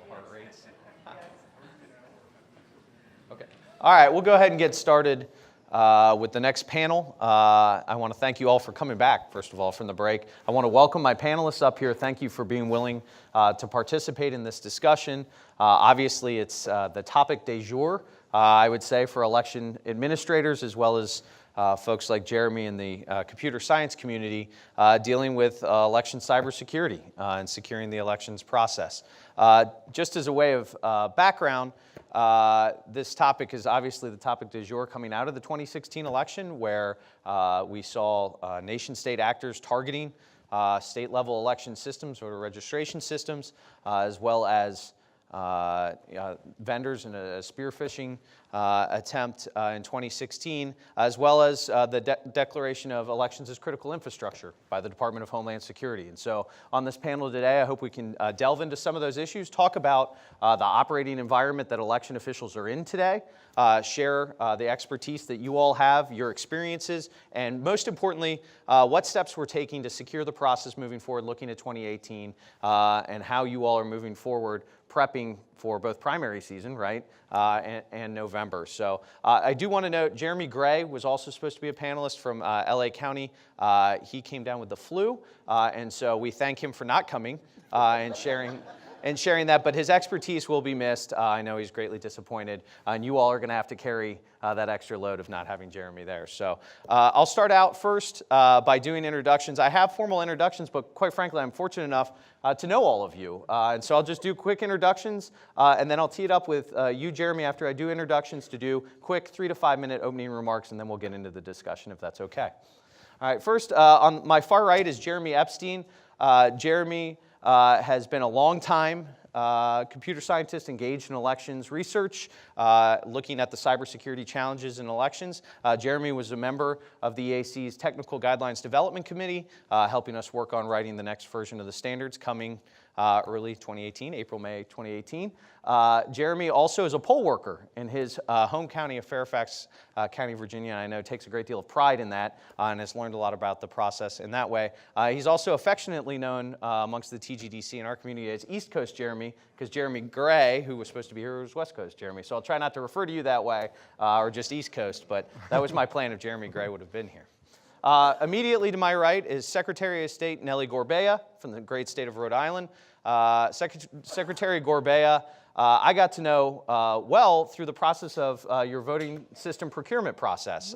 heart rates. Okay. All right, we'll go ahead and get started with the next panel. I want to thank you all for coming back, first of all, from the break. I want to welcome my panelists up here. Thank you for being willing to participate in this discussion. Obviously, it's the topic du jour, I would say, for election administrators, as well as folks like Jeremy in the computer science community dealing with election cybersecurity and securing the elections process. Just as a way of background, this topic is obviously the topic du jour coming out of the 2016 election, where we saw nation-state actors targeting state-level election systems, voter registration systems, as well as vendors in a spear phishing attempt in 2016, as well as the declaration of elections as critical infrastructure by the Department of Homeland Security. And so on this panel today, I hope we can delve into some of those issues, talk about the operating environment that election officials are in today, share the expertise that you all have, your experiences, and most importantly, what steps we're taking to secure the process moving forward, looking at 2018, and how you all are moving forward, prepping for both primary season, right, and November. So I do want to note, Jeremy Gray was also supposed to be a panelist from LA County. He came down with the flu, and so we thank him for not coming and sharing that, but his expertise will be missed. I know he's greatly disappointed, and you all are going to have to carry that extra load of not having Jeremy there. So I'll start out first by doing introductions. I have formal introductions, but quite frankly, I'm fortunate enough to know all of you. And so I'll just do quick introductions, and then I'll tee it up with you, Jeremy, after I do introductions, to do quick 3 to 5 minute opening remarks, and then we'll get into the discussion if that's okay. All right, first, on my far right is Jeremy Epstein. Jeremy has been a long time computer scientist engaged in elections research, looking at the cybersecurity challenges in elections. Jeremy was a member of the EAC's Technical Guidelines Development Committee, helping us work on writing the next version of the standards coming early 2018, April, May 2018. Jeremy also is a poll worker in his home county of Fairfax County, Virginia. I know takes a great deal of pride in that and has learned a lot about the process in that way. He's also affectionately known amongst the TGDC in our community as East Coast Jeremy, because Jeremy Gray, who was supposed to be here, was West Coast Jeremy. So I'll try not to refer to you that way or just East Coast, but that was my plan if Jeremy Gray would have been here. Immediately to my right is Secretary of State Nellie Gorbea from the great state of Rhode Island. Secretary Gorbea, I got to know well through the process of your voting system procurement process.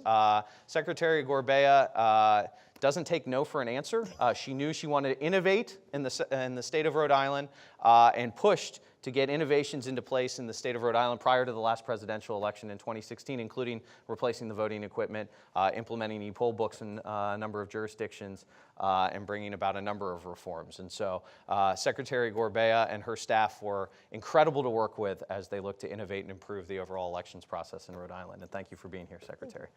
Secretary Gorbea doesn't take no for an answer. She knew she wanted to innovate in the state of Rhode Island and pushed to get innovations into place in the state of Rhode Island prior to the last presidential election in 2016, including replacing the voting equipment, implementing e-poll books in a number of jurisdictions, and bringing about a number of reforms. And so Secretary Gorbea and her staff were incredible to work with as they look to innovate and improve the overall elections process in Rhode Island. And thank you for being here, Secretary.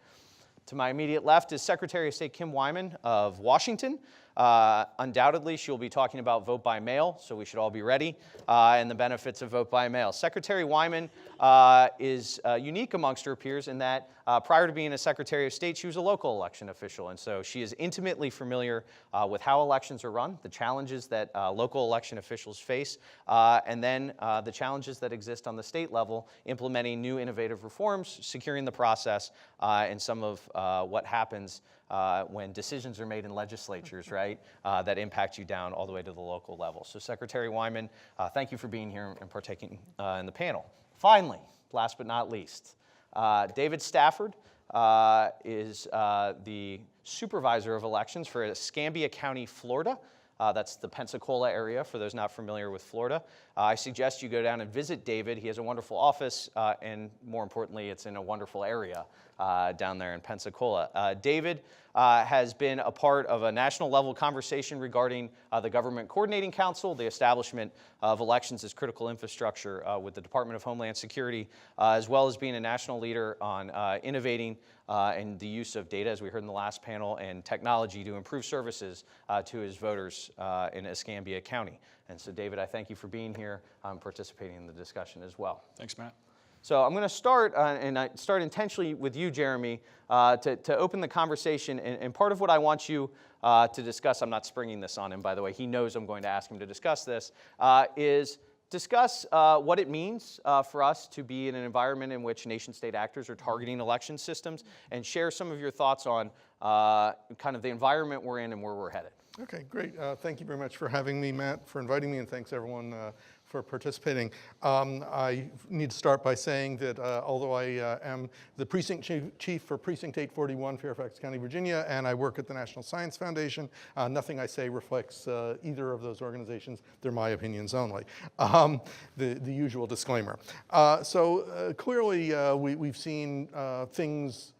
To my immediate left is Secretary of State Kim Wyman of Washington. Undoubtedly, she'll be talking about vote by mail, so we should all be ready, and the benefits of vote by mail. Secretary Wyman is unique amongst her peers in that prior to being a Secretary of State, she was a local election official, and so she is intimately familiar with how elections are run, the challenges that local election officials face, and then the challenges that exist on the state level, implementing new innovative reforms, securing the process, and some of what happens when decisions are made in legislatures, right, that impact you down all the way to the local level. So Secretary Wyman, thank you for being here and partaking in the panel. Finally, last but not least, David Stafford is the Supervisor of Elections for Escambia County, Florida. That's the Pensacola area, for those not familiar with Florida. I suggest you go down and visit David. He has a wonderful office, and more importantly, it's in a wonderful area down there in Pensacola. David has been a part of a national level conversation regarding the Government Coordinating Council, the establishment of elections as critical infrastructure with the Department of Homeland Security, as well as being a national leader on innovating and the use of data, as we heard in the last panel, and technology to improve services to his voters in Escambia County. And so, David, I thank you for being here and participating in the discussion as well. Thanks, Matt. So I'm going to start, and I start intentionally with you, Jeremy, to open the conversation. And part of what I want you to discuss, I'm not springing this on him, by the way, he knows I'm going to ask him to discuss this, is discuss what it means for us to be in an environment in which nation-state actors are targeting election systems, and share some of your thoughts on kind of the environment we're in and where we're headed. Okay, great. Thank you very much for having me, Matt, for inviting me, and thanks everyone for participating. I need to start by saying that although I am the precinct chief for Precinct 841, Fairfax County, Virginia, and I work at the National Science Foundation, nothing I say reflects either of those organizations. They're my opinions only. The usual disclaimer. Clearly, we've seen things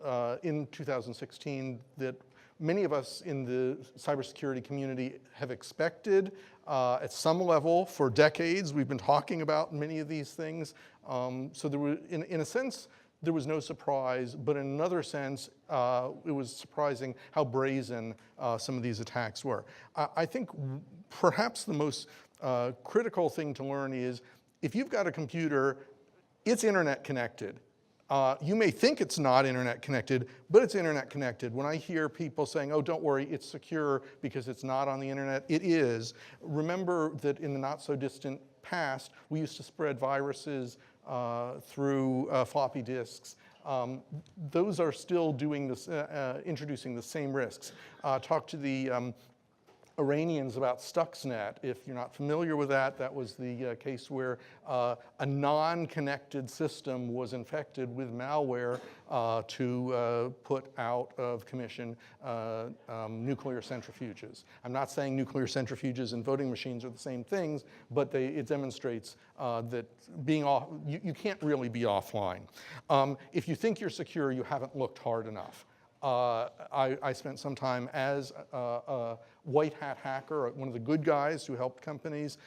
in 2016 that many of us in the cybersecurity community have expected at some level for decades. We've been talking about many of these things. So there were, in a sense, there was no surprise, but in another sense, it was surprising how brazen some of these attacks were. I think perhaps the most critical thing to learn is if you've got a computer, it's internet connected. You may think it's not internet connected, but it's internet connected. When I hear people saying, oh, don't worry, it's secure because it's not on the internet, it is. Remember that in the not so distant past, we used to spread viruses through floppy disks. Those are still doing this, introducing the same risks. Talk to the Iranians about Stuxnet. If you're not familiar with that, that was the case where a non-connected system was infected with malware to put out of commission nuclear centrifuges. I'm not saying nuclear centrifuges and voting machines are the same things, but it demonstrates that being off, you can't really be offline. If you think you're secure, you haven't looked hard enough. I spent some time as a white hat hacker, one of the good guys who helped companies.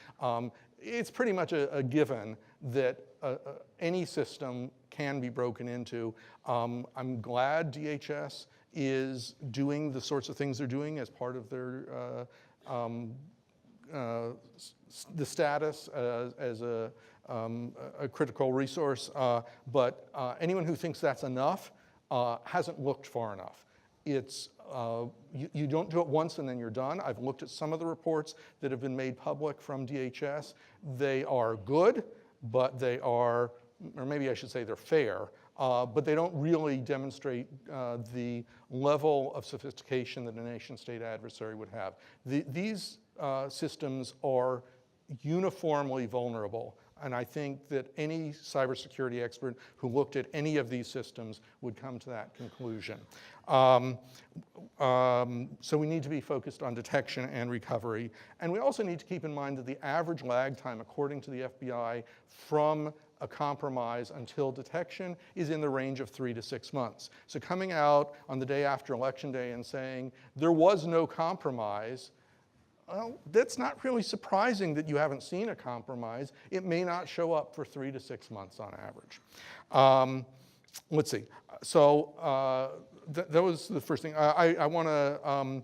It's pretty much a given that any system can be broken into. I'm glad DHS is doing the sorts of things they're doing as part of their the status as a critical resource. But anyone who thinks that's enough hasn't looked far enough. It's, you don't do it once and then you're done. I've looked at some of the reports that have been made public from DHS. They are good, but they are, or maybe I should say they're fair, but they don't really demonstrate the level of sophistication that a nation-state adversary would have. These systems are uniformly vulnerable. And I think that any cybersecurity expert who looked at any of these systems would come to that conclusion. So we need to be focused on detection and recovery. And we also need to keep in mind that the average lag time, according to the FBI, from a compromise until detection is in the range of 3 to 6 months. So coming out on the day after Election Day and saying there was no compromise, well, that's not really surprising that you haven't seen a compromise. It may not show up for 3 to 6 months on average. Let's see. So that was the first thing. I want to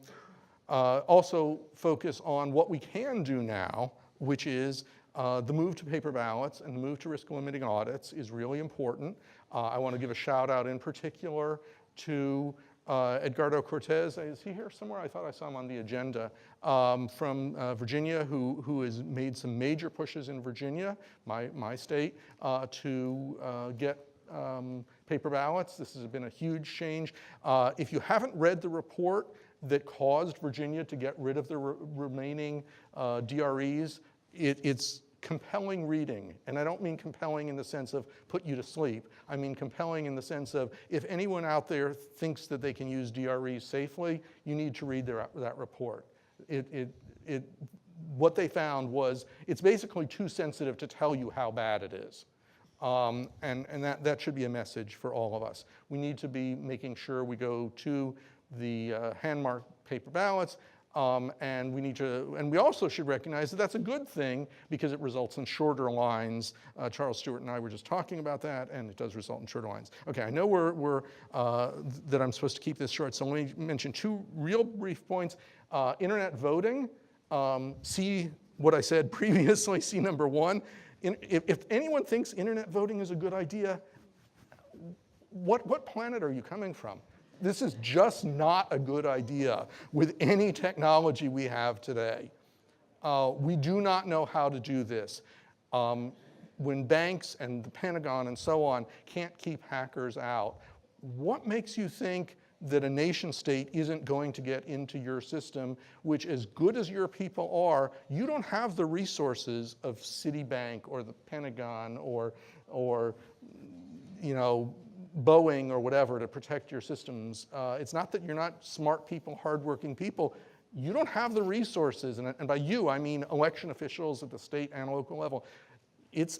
also focus on what we can do now, which is the move to paper ballots and the move to risk limiting audits is really important. I want to give a shout out in particular to Edgardo Cortez. Is he here somewhere? I thought I saw him on the agenda. From Virginia, who has made some major pushes in Virginia, my state, to get paper ballots. This has been a huge change. If you haven't read the report that caused Virginia to get rid of the remaining DREs, it's compelling reading. And I don't mean compelling in the sense of put you to sleep. I mean compelling in the sense of if anyone out there thinks that they can use DREs safely, you need to read that report. What they found was it's basically too sensitive to tell you how bad it is. And that should be a message for all of us. We need to be making sure we go to the hand-marked paper ballots. And we also should recognize that that's a good thing because it results in shorter lines. Charles Stewart and I were just talking about that, and it does result in shorter lines. Okay, I know that I'm supposed to keep this short, so let me mention 2 real brief points. Internet voting, see what I said previously, see number 1. If anyone thinks internet voting is a good idea, what planet are you coming from? This is just not a good idea with any technology we have today. We do not know how to do this. When banks and the Pentagon and so on can't keep hackers out, what makes you think that a nation state isn't going to get into your system, which, as good as your people are, you don't have the resources of Citibank or the Pentagon or Boeing or whatever to protect your systems. It's not that you're not smart people, hardworking people. You don't have the resources, and by you, I mean election officials at the state and local level. It's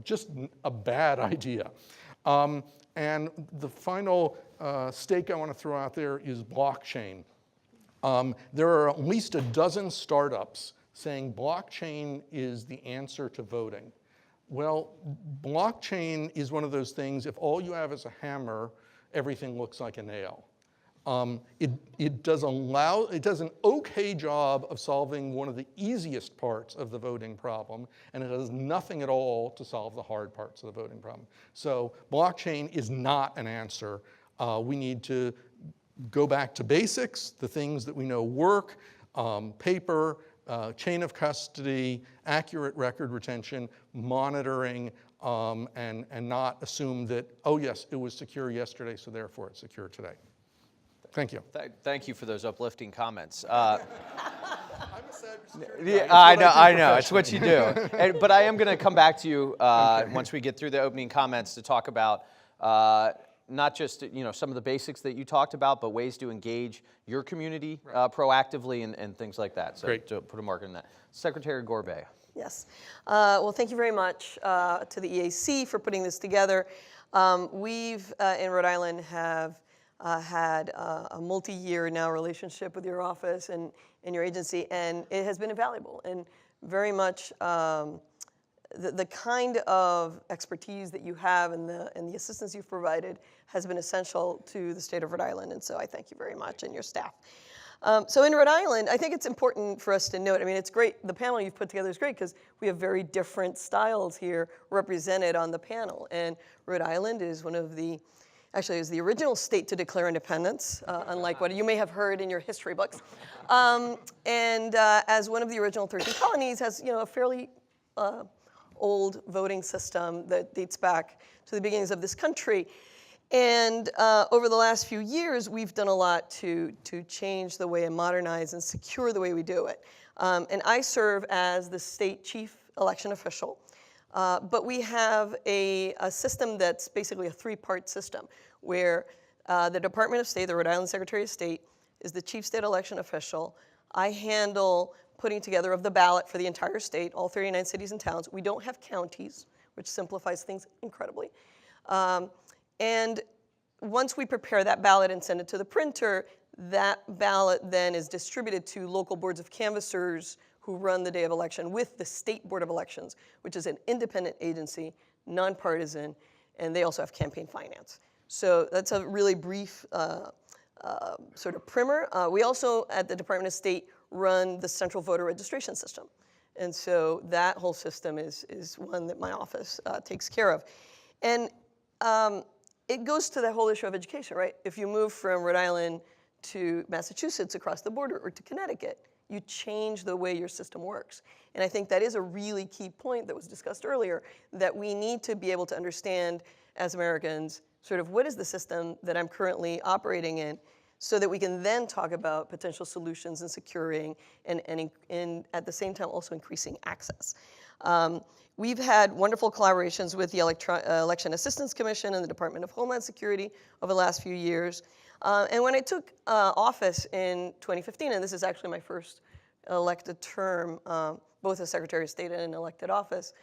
just a bad idea. And the final stake I want to throw out there is blockchain. There are at least a dozen startups saying blockchain is the answer to voting. Well, blockchain is one of those things, if all you have is a hammer, everything looks like a nail. It does an okay job of solving one of the easiest parts of the voting problem, and it does nothing at all to solve the hard parts of the voting problem. So blockchain is not an answer. We need to go back to basics, the things that we know work, paper, chain of custody, accurate record retention, monitoring, and not assume that, oh yes, it was secure yesterday, so therefore it's secure today. Thank you. Thank you for those uplifting comments. I'm a cybersecurity guy. Yeah, I know. It's what you do. But I am going to come back to you once we get through the opening comments to talk about not just some of the basics that you talked about, but ways to engage your community proactively and things like that. So Great. to put a marker in that. Secretary Gorbea. Yes. Well, thank you very much to the EAC for putting this together. We've, in Rhode Island, have had a multi-year now relationship with your office and your agency, and it has been invaluable and very much the kind of expertise that you have and the assistance you've provided has been essential to the state of Rhode Island, and so I thank you very much and your staff. So in Rhode Island, I think it's important for us to note, I mean, it's great, the panel you've put together is great because we have very different styles here represented on the panel, and Rhode Island is one of the actually, it was the original state to declare independence, unlike what you may have heard in your history books. And as one of the original 13 colonies, has a fairly old voting system that dates back to the beginnings of this country. And over the last few years, we've done a lot to change the way and modernize and secure the way we do it. And I serve as the state chief election official. But we have a system that's basically a three-part system where the Department of State, the Rhode Island Secretary of State, is the chief state election official. I handle putting together of the ballot for the entire state, all 39 cities and towns. We don't have counties, which simplifies things incredibly. And once we prepare that ballot and send it to the printer, that ballot then is distributed to local boards of canvassers who run the day of election with the State Board of Elections, which is an independent agency, nonpartisan, and they also have campaign finance. So that's a really brief sort of primer. We also, at the Department of State, run the central voter registration system. And so that whole system is one that my office takes care of. And it goes to the whole issue of education, right? If you move from Rhode Island to Massachusetts across the border or to Connecticut, you change the way your system works. And I think that is a really key point that was discussed earlier, that we need to be able to understand as Americans sort of what is the system that I'm currently operating in so that we can then talk about potential solutions and securing and at the same time also increasing access. We've had wonderful collaborations with the Election Assistance Commission and the Department of Homeland Security over the last few years. And when I took office in 2015, and this is actually my first elected term, both as Secretary of State and in elected office,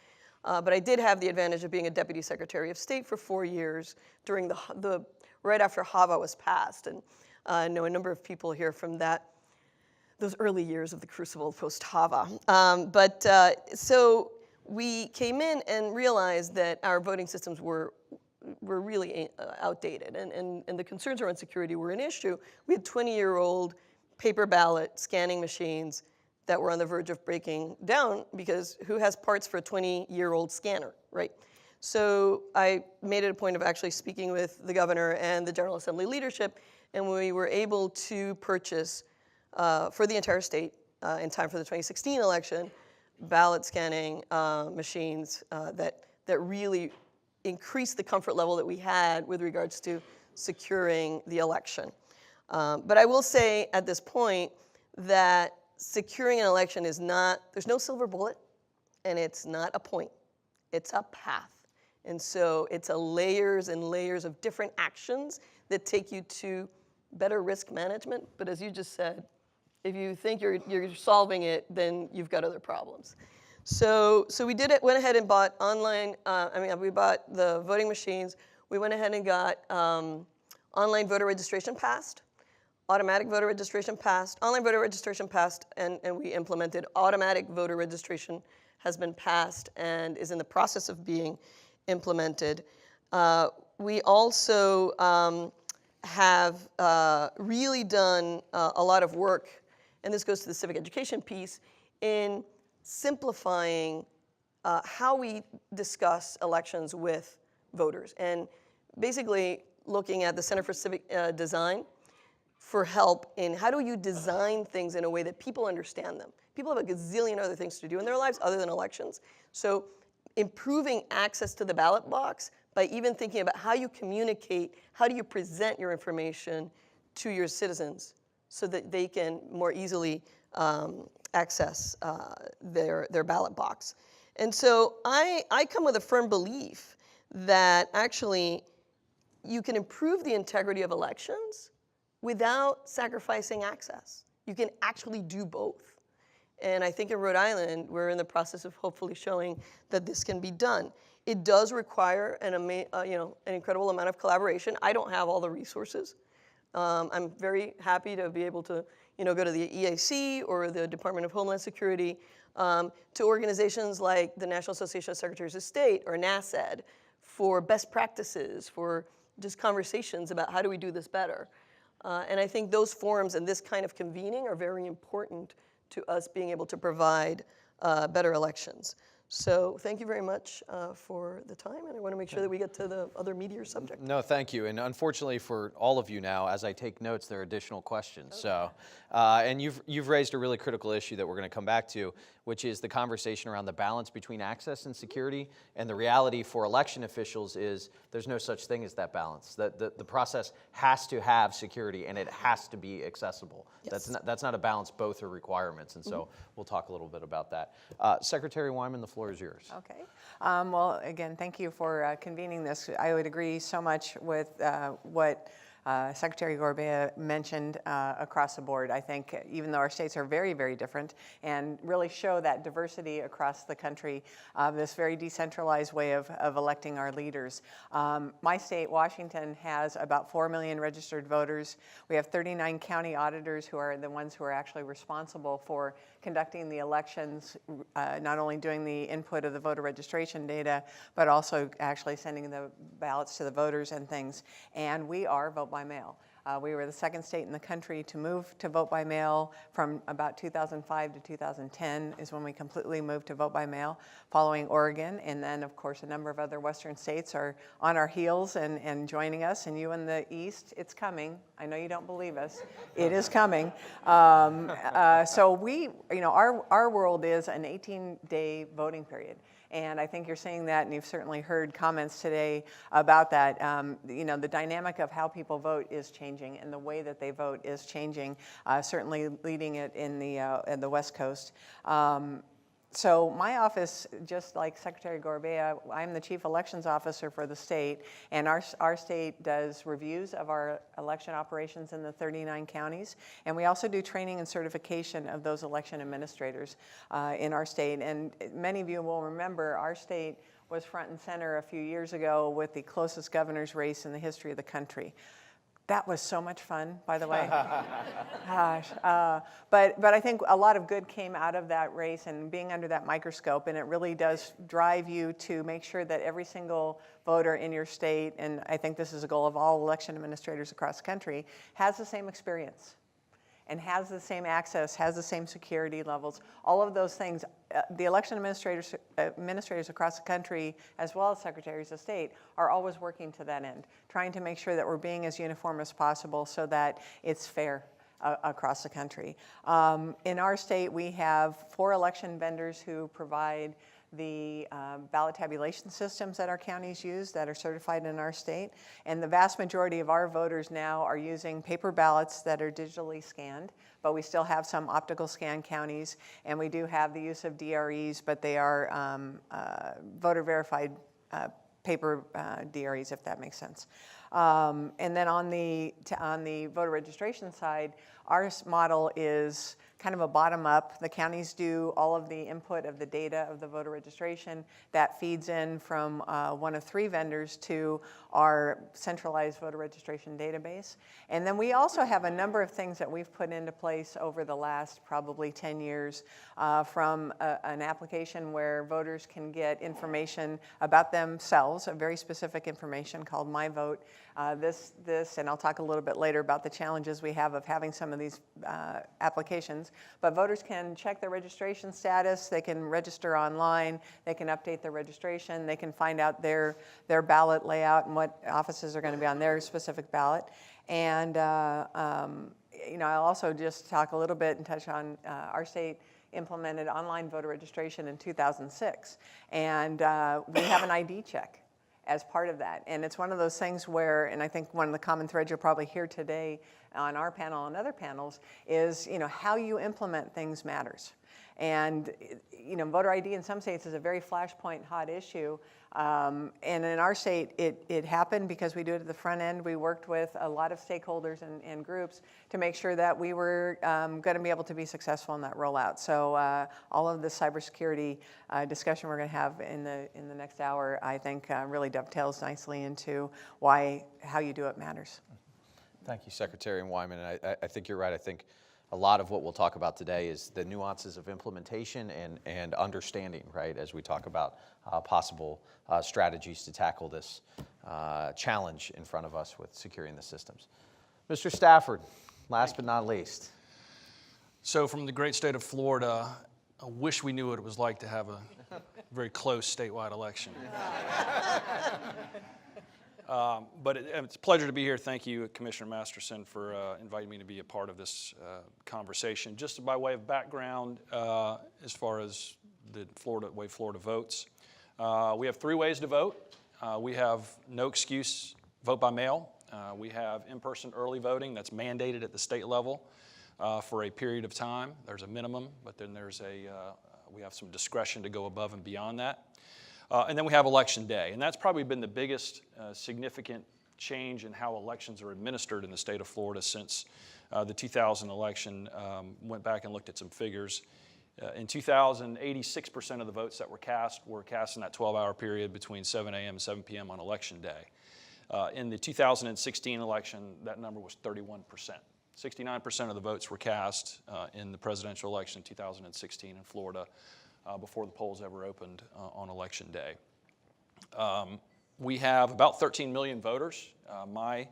but I did have the advantage of being a Deputy Secretary of State for 4 years during right after HAVA was passed. And I know a number of people here from those early years of the crucible post-HAVA. So we came in and realized that our voting systems were really outdated, and the concerns around security were an issue. We had 20-year-old paper ballot scanning machines that were on the verge of breaking down because who has parts for a 20-year-old scanner, right? So I made it a point of actually speaking with the governor and the General Assembly leadership, and we were able to purchase for the entire state in time for the 2016 election ballot scanning machines that really increased the comfort level that we had with regards to securing the election. But I will say at this point that securing an election is not, there's no silver bullet, and it's not a point, it's a path. And so it's a layers and layers of different actions that take you to better risk management. But as you just said, if you think you're solving it, then you've got other problems. So we did it, went ahead and bought online, we bought the voting machines. We went ahead and got online voter registration passed, automatic voter registration passed, online voter registration passed, and we implemented automatic voter registration has been passed and is in the process of being implemented. We also have really done a lot of work, and this goes to the civic education piece, in simplifying how we discuss elections with voters. And basically looking at the Center for Civic Design for help in how do you design things in a way that people understand them. People have a gazillion other things to do in their lives other than elections. So improving access to the ballot box by even thinking about how you communicate, how do you present your information to your citizens so that they can more easily access their ballot box. And so I come with a firm belief that actually you can improve the integrity of elections without sacrificing access. You can actually do both. And I think in Rhode Island, we're in the process of hopefully showing that this can be done. It does require an incredible amount of collaboration. I don't have all the resources. I'm very happy to be able to go to the EAC or the Department of Homeland Security, to organizations like the National Association of Secretaries of State or NASED for best practices, for just conversations about how do we do this better. And I think those forums and this kind of convening are very important to us being able to provide better elections. So thank you very much for the time, and I want to make sure that we get to the other meatier subject. No, thank you. And unfortunately for all of you now, as I take notes, there are additional questions. Okay. So, and you've raised a really critical issue that we're going to come back to, which is the conversation around the balance between access and security. And the reality for election officials is there's no such thing as that balance. The process has to have security, and it has to be accessible. Yes. That's not a balance. Both are requirements. And so we'll talk a little bit about that. Secretary Wyman, the floor is yours. Okay. Well, again, thank you for convening this. I would agree so much with what Secretary Gorbea mentioned across the board. I think even though our states are very, very different and really show that diversity across the country, this very decentralized way of electing our leaders. My state, Washington, has about 4 million registered voters. We have 39 county auditors who are the ones who are actually responsible for conducting the elections, not only doing the input of the voter registration data, but also actually sending the ballots to the voters and things. And we are vote by mail. We were the second state in the country to move to vote by mail from about 2005 to 2010 is when we completely moved to vote by mail, following Oregon. And then, of course, a number of other Western states are on our heels and joining us. And you in the East, it's coming. I know you don't believe us. It is coming. So we, our world is an 18-day voting period. And I think you're seeing that, and you've certainly heard comments today about that. The dynamic of how people vote is changing, and the way that they vote is changing, certainly leading it in the West Coast. So my office, just like Secretary Gorbea, I'm the Chief Elections Officer for the state, and our state does reviews of our election operations in the 39 counties, and we also do training and certification of those election administrators in our state. And many of you will remember our state was front and center a few years ago with the closest governor's race in the history of the country. That was so much fun, by the way. Gosh. But I think a lot of good came out of that race and being under that microscope, and it really does drive you to make sure that every single voter in your state, and I think this is a goal of all election administrators across the country, has the same experience and has the same access, has the same security levels, all of those things. The election administrators across the country, as well as secretaries of state, are always working to that end, trying to make sure that we're being as uniform as possible so that it's fair. across the country. In our state, we have 4 election vendors who provide the ballot tabulation systems that our counties use that are certified in our state. And the vast majority of our voters now are using paper ballots that are digitally scanned, but we still have some optical scan counties, and we do have the use of DREs, but they are voter verified paper DREs, if that makes sense. And then on the voter registration side, our model is kind of a bottom-up. The counties do all of the input of the data of the voter registration. That feeds in from one of 3 vendors to our centralized voter registration database. And then we also have a number of things that we've put into place over the last probably 10 years, from an application where voters can get information about themselves, a very specific information called My Vote. And I'll talk a little bit later about the challenges we have of having some of these applications. But voters can check their registration status, they can register online, they can update their registration, they can find out their ballot layout and what offices are going to be on their specific ballot. And I'll also just talk a little bit and touch on our state implemented online voter registration in 2006. And we have an ID check as part of that. And it's one of those things where, and I think one of the common threads you'll probably hear today on our panel and other panels is, how you implement things matters. And, voter ID in some states is a very flashpoint hot issue. And in our state, it happened because we do it at the front end. We worked with a lot of stakeholders and groups to make sure that we were going to be able to be successful in that rollout. So all of the cybersecurity discussion we're going to have in the next hour, I think really dovetails nicely into how you do it matters. Thank you, Secretary Wyman. I think you're right. I think a lot of what we'll talk about today is the nuances of implementation and understanding, right, as we talk about possible strategies to tackle this challenge in front of us with securing the systems. Mr. Stafford, last but not least. So from the great state of Florida, I wish we knew what it was like to have a very close statewide election. But it's a pleasure to be here. Thank you, Commissioner Masterson, for inviting me to be a part of this conversation. Just by way of background, as far as the way Florida votes, we have 3 ways to vote. We have no excuse vote by mail. We have in-person early voting that's mandated at the state level for a period of time. There's a minimum, but then we have some discretion to go above and beyond that. And then we have Election Day, and that's probably been the biggest significant change in how elections are administered in the state of Florida since the 2000 election. Went back and looked at some figures. In 2000, 86% of the votes that were cast in that 12-hour period between 7 a.m. and 7 p.m. on Election Day. In the 2016 election, that number was 31%. 69% of the votes were cast in the presidential election in 2016 in Florida, before the polls ever opened on Election Day. We have about 13 million voters. My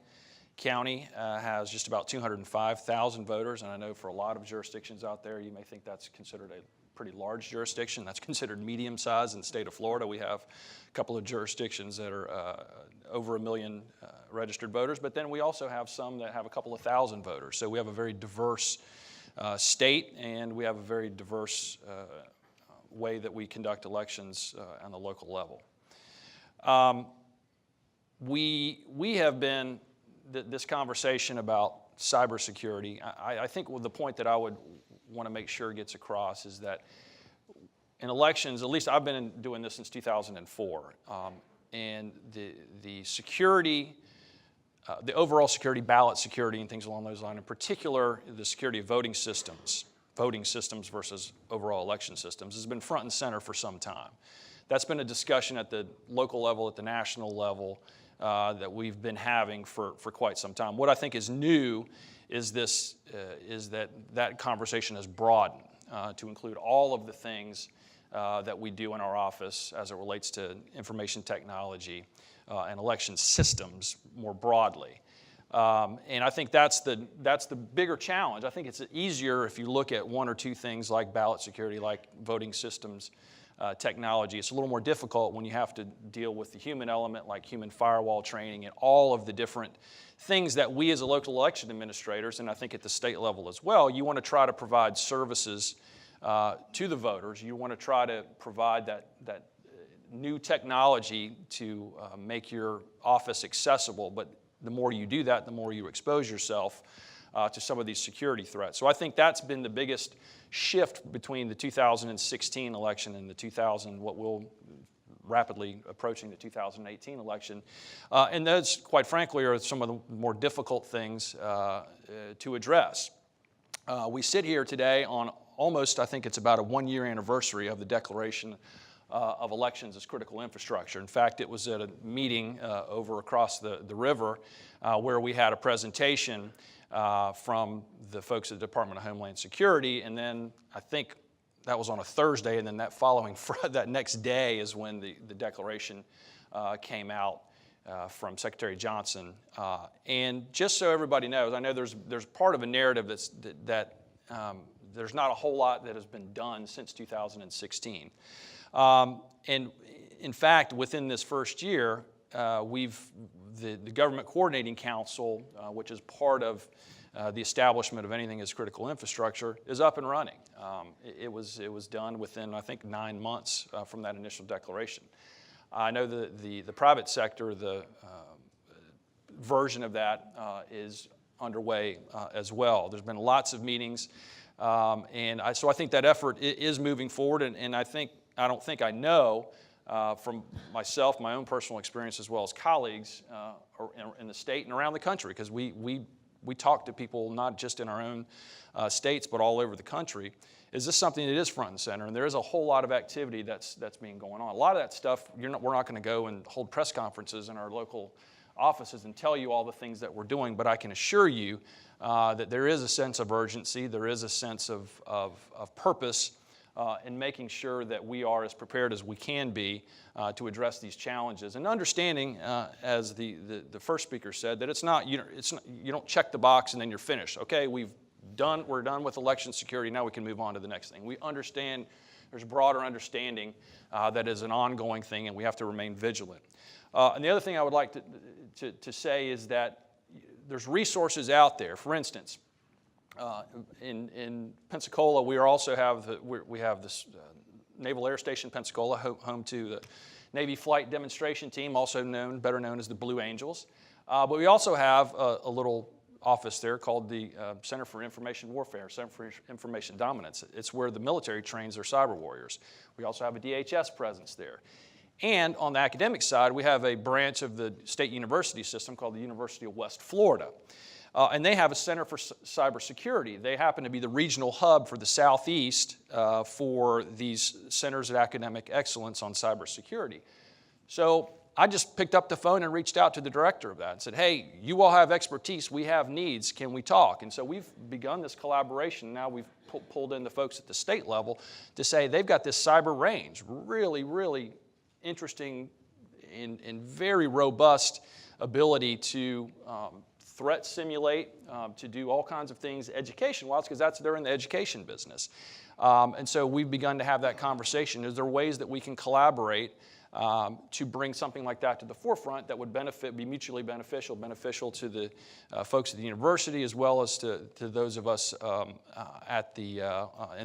county has just about 205,000 voters, and I know for a lot of jurisdictions out there, you may think that's considered a pretty large jurisdiction. That's considered medium-sized in the state of Florida. We have a couple of jurisdictions that are over 1 million registered voters, but then we also have some that have a couple of thousand voters. So we have a very diverse state, and we have a very diverse way that we conduct elections on the local level. We have been, this conversation about cybersecurity, I think the point that I would want to make sure gets across is that in elections, at least I've been doing this since 2004, and the security, the overall security, ballot security and things along those lines, in particular the security of voting systems versus overall election systems, has been front and center for some time. That's been a discussion at the local level, at the national level, that we've been having for quite some time. What I think is new is that conversation has broadened to include all of the things that we do in our office as it relates to information technology and election systems more broadly. And I think that's the bigger challenge. I think it's easier if you look at 1 or 2 things like ballot security, like voting systems, technology. It's a little more difficult when you have to deal with the human element, like human firewall training and all of the different things that we as a local election administrators, and I think at the state level as well, you want to try to provide services to the voters. You want to try to provide that new technology to make your office accessible, but the more you do that, the more you expose yourself to some of these security threats. So I think that's been the biggest shift between the 2016 election and the what will rapidly approaching the 2018 election. And those, quite frankly, are some of the more difficult things to address. We sit here today on almost, I think it's about a 1-year anniversary of the declaration of elections as critical infrastructure. In fact, it was at a meeting over across the river where we had a presentation from the folks at the Department of Homeland Security, and then I think that was on a Thursday, and then that next day is when the declaration came out from Secretary Johnson. And just so everybody knows, I know there's part of a narrative that there's not a whole lot that has been done since 2016. And in fact, within this first year, the Government Coordinating Council, which is part of the establishment of anything as critical infrastructure, is up and running. It was done within, I think, 9 months from that initial declaration. I know the private sector, the version of that is underway as well. There's been lots of meetings, so I think that effort is moving forward, and I know from myself, my own personal experience, as well as colleagues in the state and around the country, because we talk to people not just in our own states, but all over the country. Is this something that is front and center? And there is a whole lot of activity that's being going on. A lot of that stuff, we're not going to go and hold press conferences in our local offices and tell you all the things that we're doing, but I can assure you that there is a sense of urgency, there is a sense of purpose in making sure that we are as prepared as we can be to address these challenges. And understanding, as the first speaker said, that it's not you don't check the box and then you're finished. Okay, we're done with election security, now we can move on to the next thing. We understand there's broader understanding that is an ongoing thing, and we have to remain vigilant. And the other thing I would like to say is that there's resources out there. For instance, in Pensacola, we have this Naval Air Station Pensacola, home to the Navy Flight Demonstration Team, better known as the Blue Angels. But we also have a little office there called the Center for Information Warfare, Center for Information Dominance. It's where the military trains their cyber warriors. We also have a DHS presence there. And on the academic side, we have a branch of the state university system called the University of West Florida. And they have a Center for Cybersecurity. They happen to be the regional hub for the Southeast for these centers of academic excellence on cybersecurity. So I just picked up the phone and reached out to the director of that and said, hey, you all have expertise, we have needs, can we talk? And so we've begun this collaboration. Now we've pulled in the folks at the state level to say they've got this cyber range, really, really interesting and very robust ability to threat simulate, to do all kinds of things education-wise, because they're in the education business. And so we've begun to have that conversation. Is there ways that we can collaborate to bring something like that to the forefront that would be mutually beneficial to the folks at the university, as well as to those of us in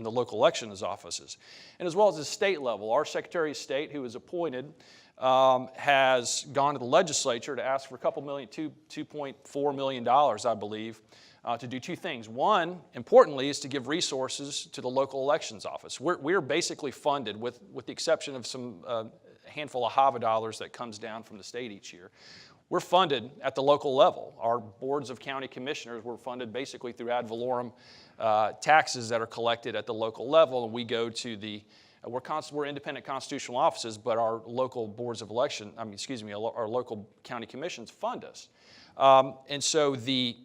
the local elections offices, and as well as the state level. Our Secretary of State, who is appointed, has gone to the legislature to ask for $2.4 million, I believe, to do two things. One, importantly, is to give resources to the local elections office. We're basically funded, with the exception of some handful of HAVA dollars that comes down from the state each year. We're funded at the local level. Our boards of county commissioners were funded basically through ad valorem taxes that are collected at the local level, and we go to we're independent constitutional offices, but our local boards of election, our local county commissions fund us. And so the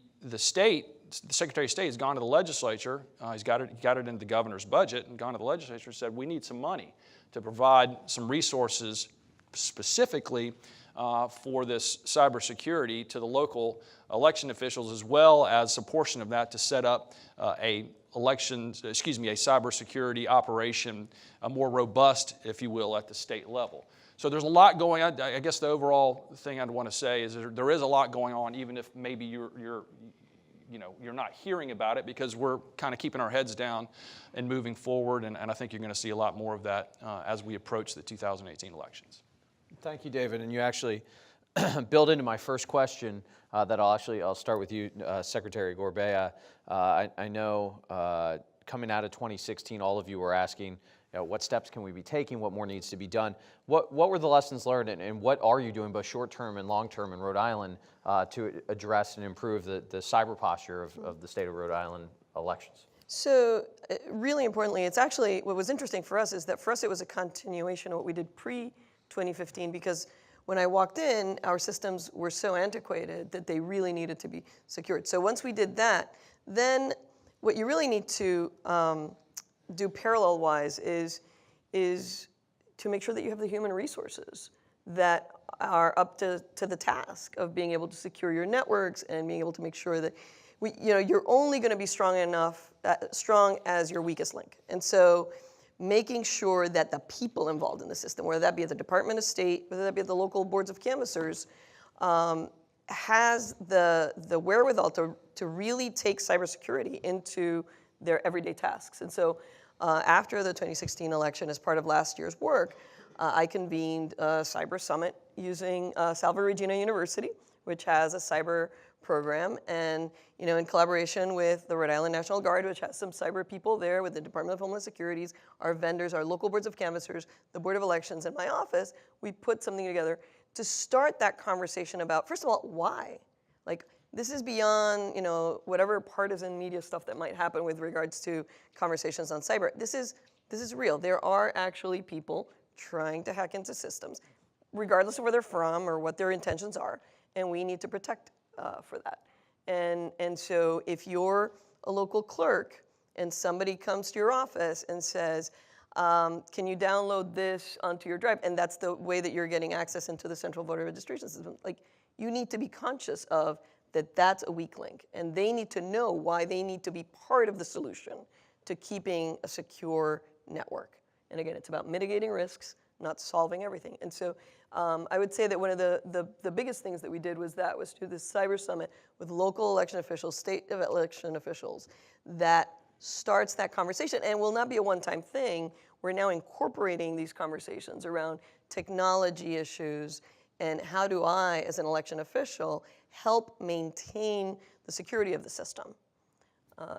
Secretary of State has gone to the legislature, he's got it in the governor's budget, and gone to the legislature and said, we need some money to provide some resources specifically for this cybersecurity to the local election officials, as well as a portion of that to set up a elections, a cybersecurity operation more robust, if you will, at the state level. So there's a lot going on. I guess the overall thing I'd want to say is there is a lot going on, even if maybe you're not hearing about it, because we're kind of keeping our heads down and moving forward. And I think you're going to see a lot more of that as we approach the 2018 elections. Thank you, David. And you actually build into my first question that I'll start with you, Secretary Gorbea. I know coming out of 2016, all of you were asking, what steps can we be taking? What more needs to be done? What were the lessons learned, and what are you doing both short-term and long-term in Rhode Island to address and improve the cyber posture of the state of Rhode Island elections? So really importantly, it's actually, what was interesting for us is that for us it was a continuation of what we did pre-2015, because when I walked in, our systems were so antiquated that they really needed to be secured. So once we did that, then what you really need to do parallel-wise is to make sure that you have the human resources that are up to the task of being able to secure your networks and being able to make sure that you're only going to be strong as your weakest link. And so making sure that the people involved in the system, whether that be at the Department of State, whether that be at the local boards of canvassers, has the wherewithal to really take cybersecurity into their everyday tasks. And so after the 2016 election, as part of last year's work, I convened a cyber summit using Salve Regina University, which has a cyber program, and in collaboration with the Rhode Island National Guard, which has some cyber people there, with the Department of Homeland Security, our vendors, our local boards of canvassers, the Board of Elections, and my office, we put something together to start that conversation about, first of all, why? Like, this is beyond, whatever partisan media stuff that might happen with regards to conversations on cyber. This is real. There are actually people trying to hack into systems, regardless of where they're from or what their intentions are, and we need to protect for that. And so if you're a local clerk and somebody comes to your office and says, can you download this onto your drive? And that's the way that you're getting access into the central voter registration system. Like, you need to be conscious of that that's a weak link. And they need to know why they need to be part of the solution to keeping a secure network. And again, it's about mitigating risks, not solving everything. And so I would say that one of the biggest things that we did was to do this cyber summit with local election officials, state election officials, that starts that conversation and will not be a one-time thing. We're now incorporating these conversations around technology issues and how do I, as an election official, help maintain the security of the system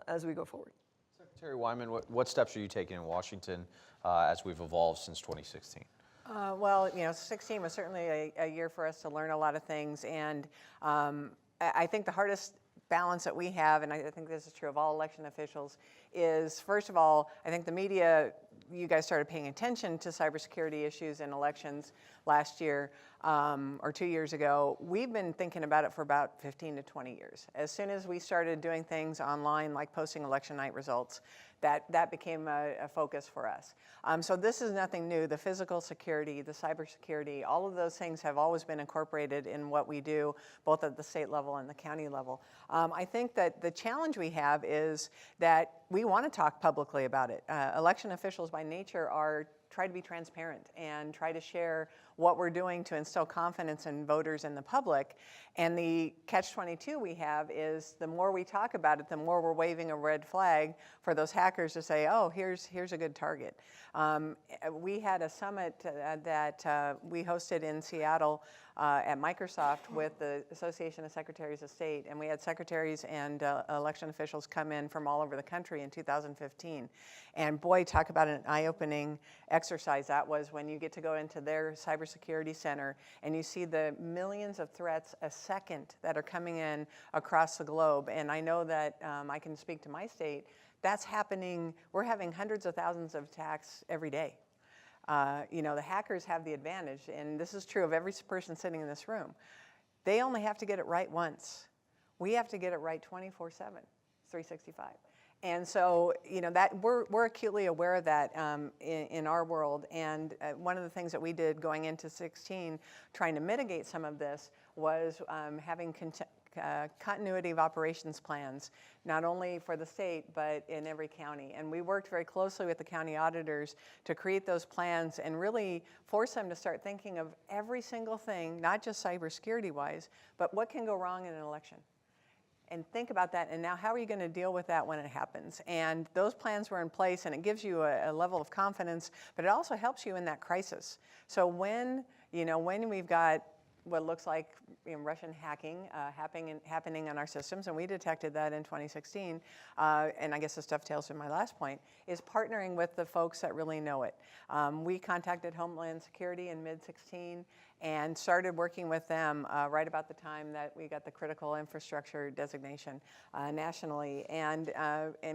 as we go forward. Secretary Wyman, what steps are you taking in Washington as we've evolved since 2016? Well, 16 was certainly a year for us to learn a lot of things, and I think the hardest balance that we have, and I think this is true of all election officials, is first of all, I think the media, you guys started paying attention to cybersecurity issues in elections last year or 2 years ago. We've been thinking about it for about 15 to 20 years. As soon as we started doing things online, like posting election night results, that became a focus for us. So this is nothing new. The physical security, the cybersecurity, all of those things have always been incorporated in what we do, both at the state level and the county level. I think that the challenge we have is that we want to talk publicly about it. Election officials by nature try to be transparent and try to share what we're doing to instill confidence in voters and the public. And the catch-22 we have is the more we talk about it, the more we're waving a red flag for those hackers to say, oh, here's a good target. We had a summit that we hosted in Seattle at Microsoft with the Association of Secretaries of State, and we had secretaries and election officials come in from all over the country in 2015. And boy, talk about an eye-opening exercise that was, when you get to go into their cybersecurity center and you see the millions of threats a second that are coming in across the globe. And I know that I can speak to my state, that's happening. We're having hundreds of thousands of attacks every day. The hackers have the advantage, and this is true of every person sitting in this room. They only have to get it right once. We have to get it right 24/7, 365. And so, that we're acutely aware of that in our world. And one of the things that we did going into 16, trying to mitigate some of this, was having continuity of operations plans, not only for the state, but in every county. And we worked very closely with the county auditors to create those plans and really force them to start thinking of every single thing, not just cybersecurity-wise, but what can go wrong in an election. And think about that, and now how are you going to deal with that when it happens? And those plans were in place, and it gives you a level of confidence, but it also helps you in that crisis. So when we've got what looks like Russian hacking happening on our systems, and we detected that in 2016, and I guess this dovetails to my last point, is partnering with the folks that really know it. We contacted Homeland Security in mid-16 and started working with them right about the time that we got the critical infrastructure designation nationally, and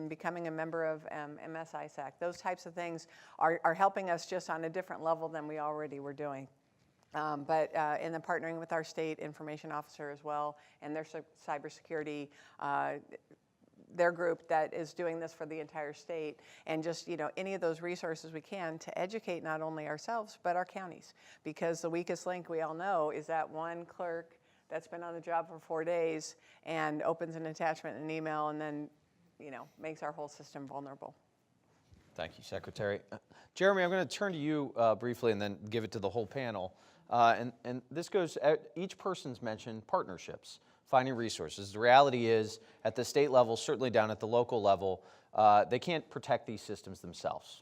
becoming a member of MSISAC. Those types of things are helping us just on a different level than we already were doing. But in the partnering with our state information officer as well, and their cybersecurity, their group that is doing this for the entire state, and just any of those resources we can to educate not only ourselves but our counties, because the weakest link we all know is that one clerk that's been on the job for 4 days and opens an attachment in an email and then makes our whole system vulnerable. Thank you, Secretary. Jeremy, I'm going to turn to you briefly and then give it to the whole panel. And this goes, each person's mentioned partnerships, finding resources. The reality is, at the state level, certainly down at the local level, they can't protect these systems themselves.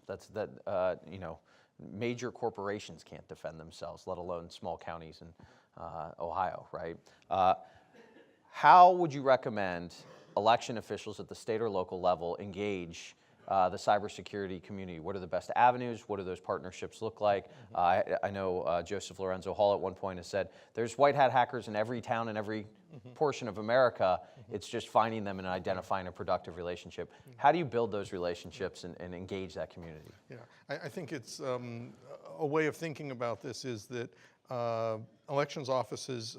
Major corporations can't defend themselves, let alone small counties in Ohio, right? How would you recommend election officials at the state or local level engage the cybersecurity community? What are the best avenues? What do those partnerships look like? I know Joseph Lorenzo Hall at one point has said, there's white hat hackers in every town and every portion of America. It's just finding them and identifying a productive relationship. How do you build those relationships and engage that community? Yeah, I think it's a way of thinking about this is that elections offices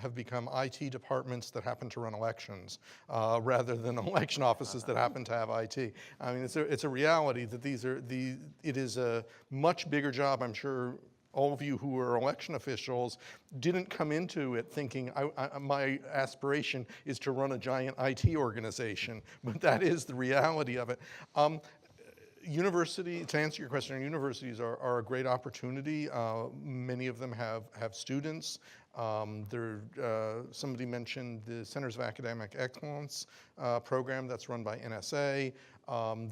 have become IT departments that happen to run elections rather than election offices that happen to have IT. I mean, it's a reality that it is a much bigger job. I'm sure all of you who are election officials didn't come into it thinking, my aspiration is to run a giant IT organization, but that is the reality of it. To answer your question, universities are a great opportunity. Many of them have students. Somebody mentioned the Centers of Academic Excellence program that's run by NSA.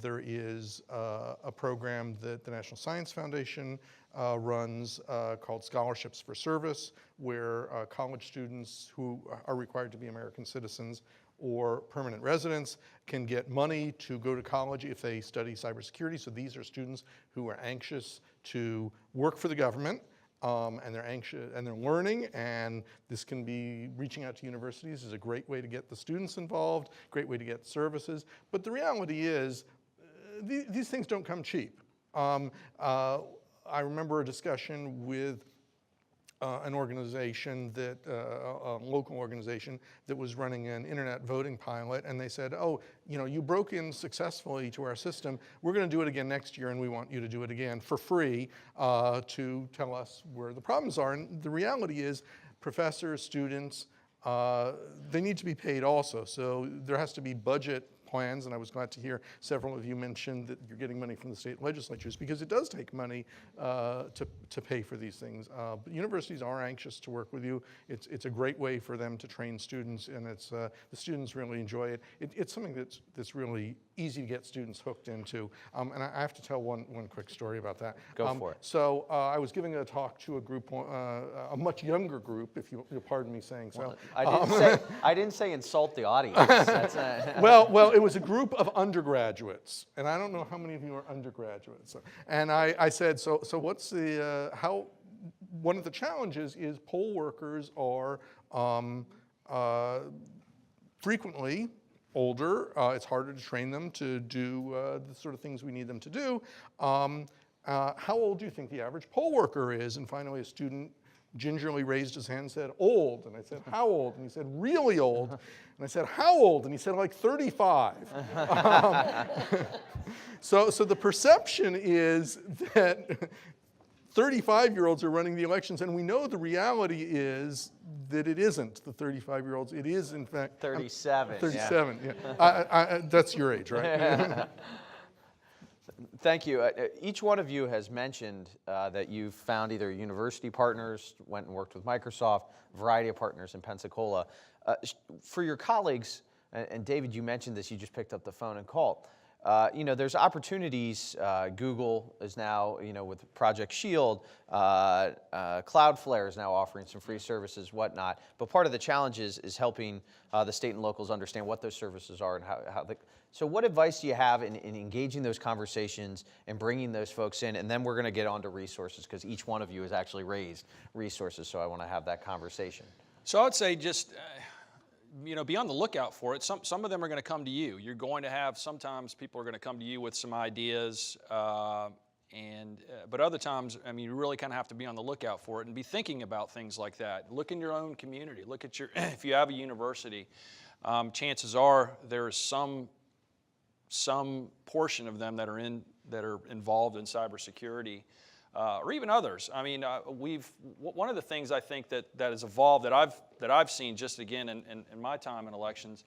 There is a program that the National Science Foundation runs called Scholarships for Service, where college students who are required to be American citizens or permanent residents can get money to go to college if they study cybersecurity. So these are students who are anxious to work for the government, and they're anxious and they're learning, and this can be reaching out to universities is a great way to get the students involved, great way to get services. But the reality is these things don't come cheap. I remember a discussion with an organization a local organization that was running an internet voting pilot, and they said, oh, you broke in successfully to our system. We're going to do it again next year, and we want you to do it again for free to tell us where the problems are. And the reality is, professors, students, they need to be paid also. So there has to be budget plans, and I was glad to hear several of you mention that you're getting money from the state legislatures, because it does take money to pay for these things. But universities are anxious to work with you. It's a great way for them to train students, and the students really enjoy it. It's something that's really easy to get students hooked into. And I have to tell one quick story about that. Go for it. So I was giving a talk to a group, a much younger group, if you'll pardon me saying so. Well, I didn't say insult the audience. Well, it was a group of undergraduates, and I don't know how many of you are undergraduates. And I said, so what's one of the challenges is poll workers are frequently older. It's harder to train them to do the sort of things we need them to do. How old do you think the average poll worker is? And finally, a student gingerly raised his hand and said, old. And I said, how old? And he said, really old. And I said, how old? And he said, like 35. So the perception is that 35-year-olds are running the elections, and we know the reality is that it isn't the 35-year-olds. It is, in fact, 37. 37. Yeah. That's your age, right? Thank you. Each one of you has mentioned that you've found either university partners, went and worked with Microsoft, a variety of partners in Pensacola. For your colleagues, and David, you mentioned this, you just picked up the phone and called. There's opportunities. Google is now, with Project Shield, Cloudflare is now offering some free services, whatnot. But part of the challenge is helping the state and locals understand what those services are and so what advice do you have in engaging those conversations and bringing those folks in? And then we're going to get on to resources, because each one of you has actually raised resources, so I want to have that conversation. So I would say just, be on the lookout for it. Some of them are going to come to you. You're going to have, sometimes people are going to come to you with some ideas, but other times, you really kind of have to be on the lookout for it and be thinking about things like that. Look in your own community. Look at if you have a university, chances are there is some portion of them that are involved in cybersecurity, or even others. One of the things I think that has evolved that I've seen just again in my time in elections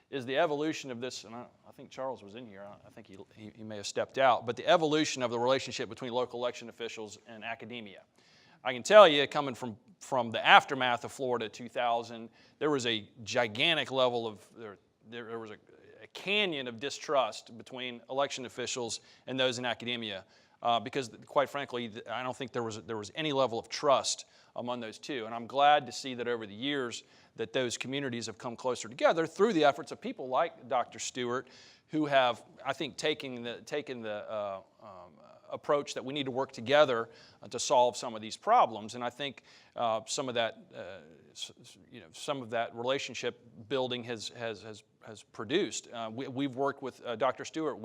is the evolution of this, and I think Charles was in here. I think he may have stepped out, but the evolution of the relationship between local election officials and academia. I can tell you, coming from the aftermath of Florida 2000, there was a gigantic level of there was a canyon of distrust between election officials and those in academia, because quite frankly, I don't think there was any level of trust among those two. And I'm glad to see that over the years that those communities have come closer together through the efforts of people like Dr. Stewart, who have, I think, taken the approach that we need to work together to solve some of these problems. And I think some of that relationship building has produced. We've worked with Dr. Stewart.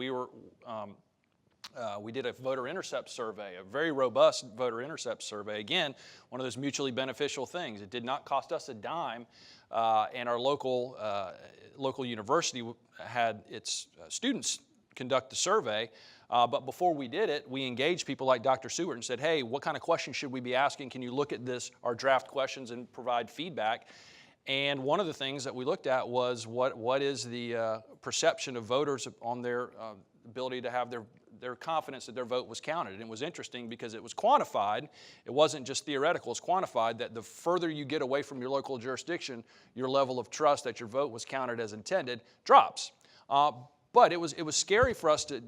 We did a voter intercept survey, a very robust voter intercept survey. Again, one of those mutually beneficial things. It did not cost us a dime, and our local university had its students conduct the survey. But before we did it, we engaged people like Dr. Stewart and said, hey, what kind of questions should we be asking? Can you look at our draft questions and provide feedback? And one of the things that we looked at was what is the perception of voters on their ability to have their confidence that their vote was counted. And it was interesting because it was quantified. It wasn't just theoretical. It's quantified that the further you get away from your local jurisdiction, your level of trust that your vote was counted as intended drops. But it was scary for us to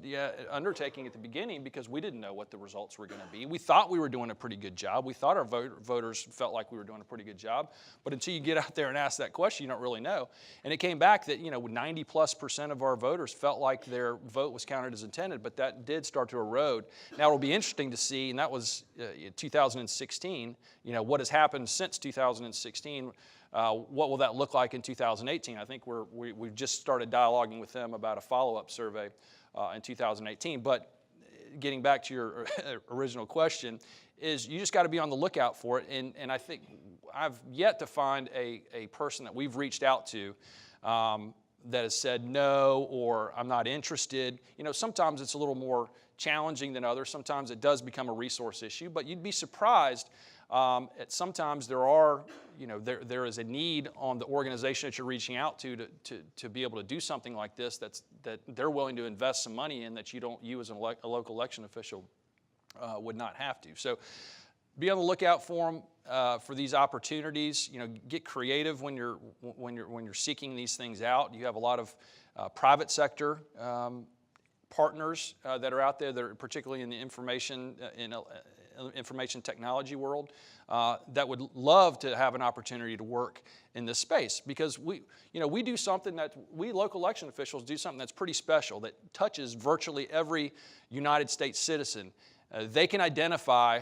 undertaking at the beginning, because we didn't know what the results were going to be. We thought we were doing a pretty good job. We thought our voters felt like we were doing a pretty good job. But until you get out there and ask that question, you don't really know. And it came back that 90+% of our voters felt like their vote was counted as intended, but that did start to erode. Now it'll be interesting to see, and that was 2016. What has happened since 2016. What will that look like in 2018? I think we've just started dialoguing with them about a follow-up survey in 2018. But getting back to your original question, is you just got to be on the lookout for it. And I think I've yet to find a person that we've reached out to that has said no, or I'm not interested. Sometimes it's a little more challenging than others. Sometimes it does become a resource issue, but you'd be surprised. Sometimes there is a need on the organization that you're reaching out to be able to do something like this that they're willing to invest some money in that you as a local election official would not have to. So be on the lookout for them for these opportunities. Get creative when you're seeking these things out. You have a lot of private sector partners that are out there that are particularly in the information technology world that would love to have an opportunity to work in this space, because we do something that we local election officials do something that's pretty special that touches virtually every United States citizen. They can identify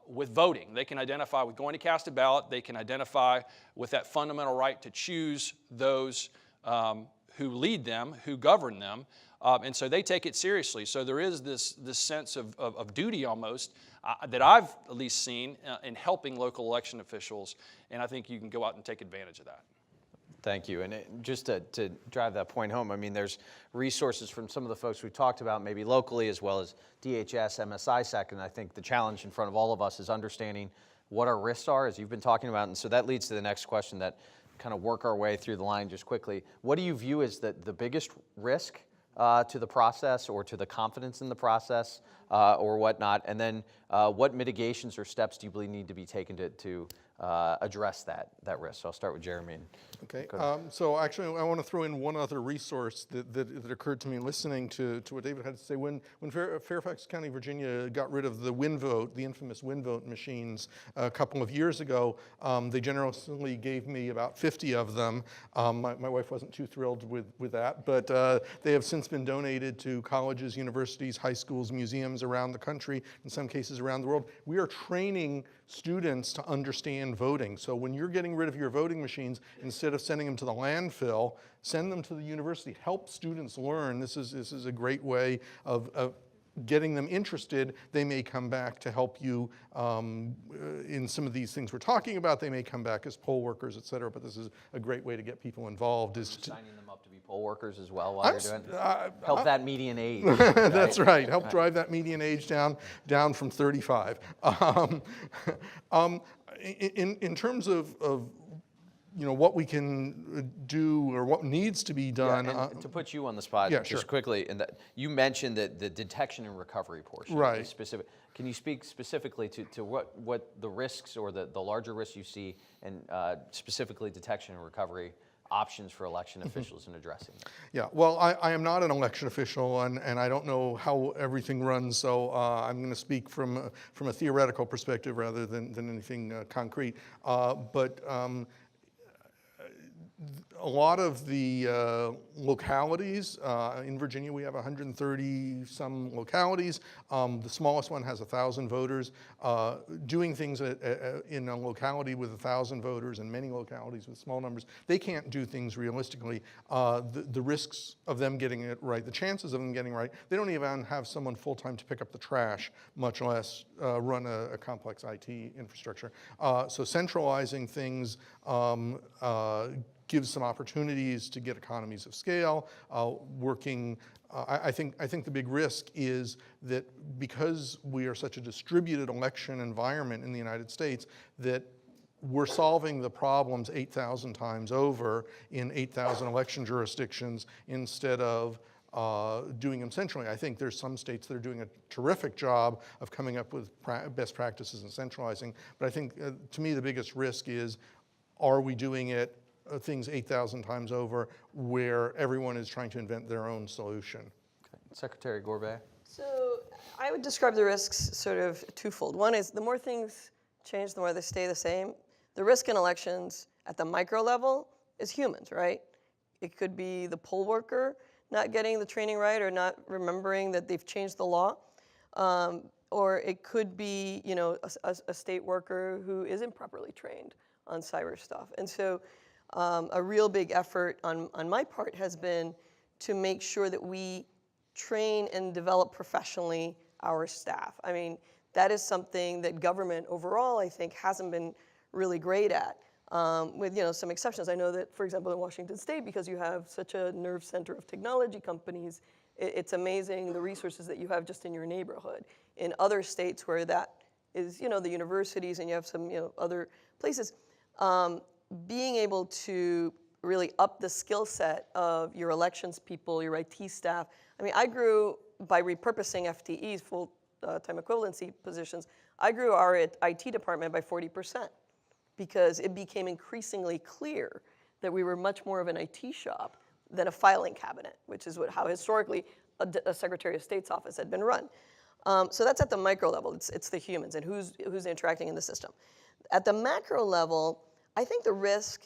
with voting. They can identify with going to cast a ballot. They can identify with that fundamental right to choose those who lead them, who govern them. And so they take it seriously. So there is this sense of duty almost that I've at least seen in helping local election officials, and I think you can go out and take advantage of that. Thank you. And just to drive that point home, I mean, there's resources from some of the folks we've talked about, maybe locally, as well as DHS, MSISAC, and I think the challenge in front of all of us is understanding what our risks are, as you've been talking about. And so that leads to the next question that kind of work our way through the line just quickly. What do you view as the biggest risk to the process or to the confidence in the process or whatnot? And then what mitigations or steps do you believe need to be taken to address that risk? So I'll start with Jeremy. Okay, so actually I want to throw in one other resource that occurred to me listening to what David had to say. When Fairfax County, Virginia got rid of the WinVote, the infamous WinVote machines a couple of years ago, they generously gave me about 50 of them. My wife wasn't too thrilled with that, but they have since been donated to colleges, universities, high schools, museums around the country, in some cases around the world. We are training students to understand voting. So when you're getting rid of your voting machines, instead of sending them to the landfill, send them to the university. Help students learn. This is a great way of getting them interested. They may come back to help you in some of these things we're talking about. They may come back as poll workers, et cetera, but this is a great way to get people involved. Is to signing them up to be poll workers as well while you're doing it? Help that median age. That's right. Help drive that median age down from 35. In terms of what we can do or what needs to be done. Yeah, and to put you on the spot, yeah, just sure. quickly, and you mentioned that the detection and recovery portion. Right. Specific. Can you speak specifically to what the risks or the larger risks you see, and specifically detection and recovery options for election officials in addressing that? Yeah, well, I am not an election official, and I don't know how everything runs, so I'm going to speak from a theoretical perspective rather than anything concrete. But a lot of the localities, in Virginia we have 130 some localities. The smallest one has 1,000 voters. Doing things in a locality with 1,000 voters and many localities with small numbers, they can't do things realistically. The risks of them getting it right, the chances of them getting right, they don't even have someone full-time to pick up the trash, much less run a complex IT infrastructure. So centralizing things gives some opportunities to get economies of scale. I think the big risk is that because we are such a distributed election environment in the United States, that we're solving the problems 8,000 times over in 8,000 election jurisdictions instead of doing them centrally. I think there's some states that are doing a terrific job of coming up with best practices and centralizing, but I think to me the biggest risk is, are we doing it things 8,000 times over where everyone is trying to invent their own solution? Okay. Secretary Gorbea. So I would describe the risks sort of twofold. One is the more things change, the more they stay the same. The risk in elections at the micro level is humans, right? It could be the poll worker not getting the training right or not remembering that they've changed the law. Or it could be, a state worker who isn't properly trained on cyber stuff. And so a real big effort on my part has been to make sure that we train and develop professionally our staff. I mean, that is something that government overall, I think, hasn't been really great at, with some exceptions. I know that, for example, in Washington State, because you have such a nerve center of technology companies, it's amazing the resources that you have just in your neighborhood. In other states where that is, the universities and you have some, other places, being able to really up the skill set of your elections people, your IT staff. I mean, I grew by repurposing FTEs, full-time equivalency positions. I grew our IT department by 40% because it became increasingly clear that we were much more of an IT shop than a filing cabinet, which is how historically a Secretary of State's office had been run. So that's at the micro level. It's the humans and who's interacting in the system. At the macro level, I think the risk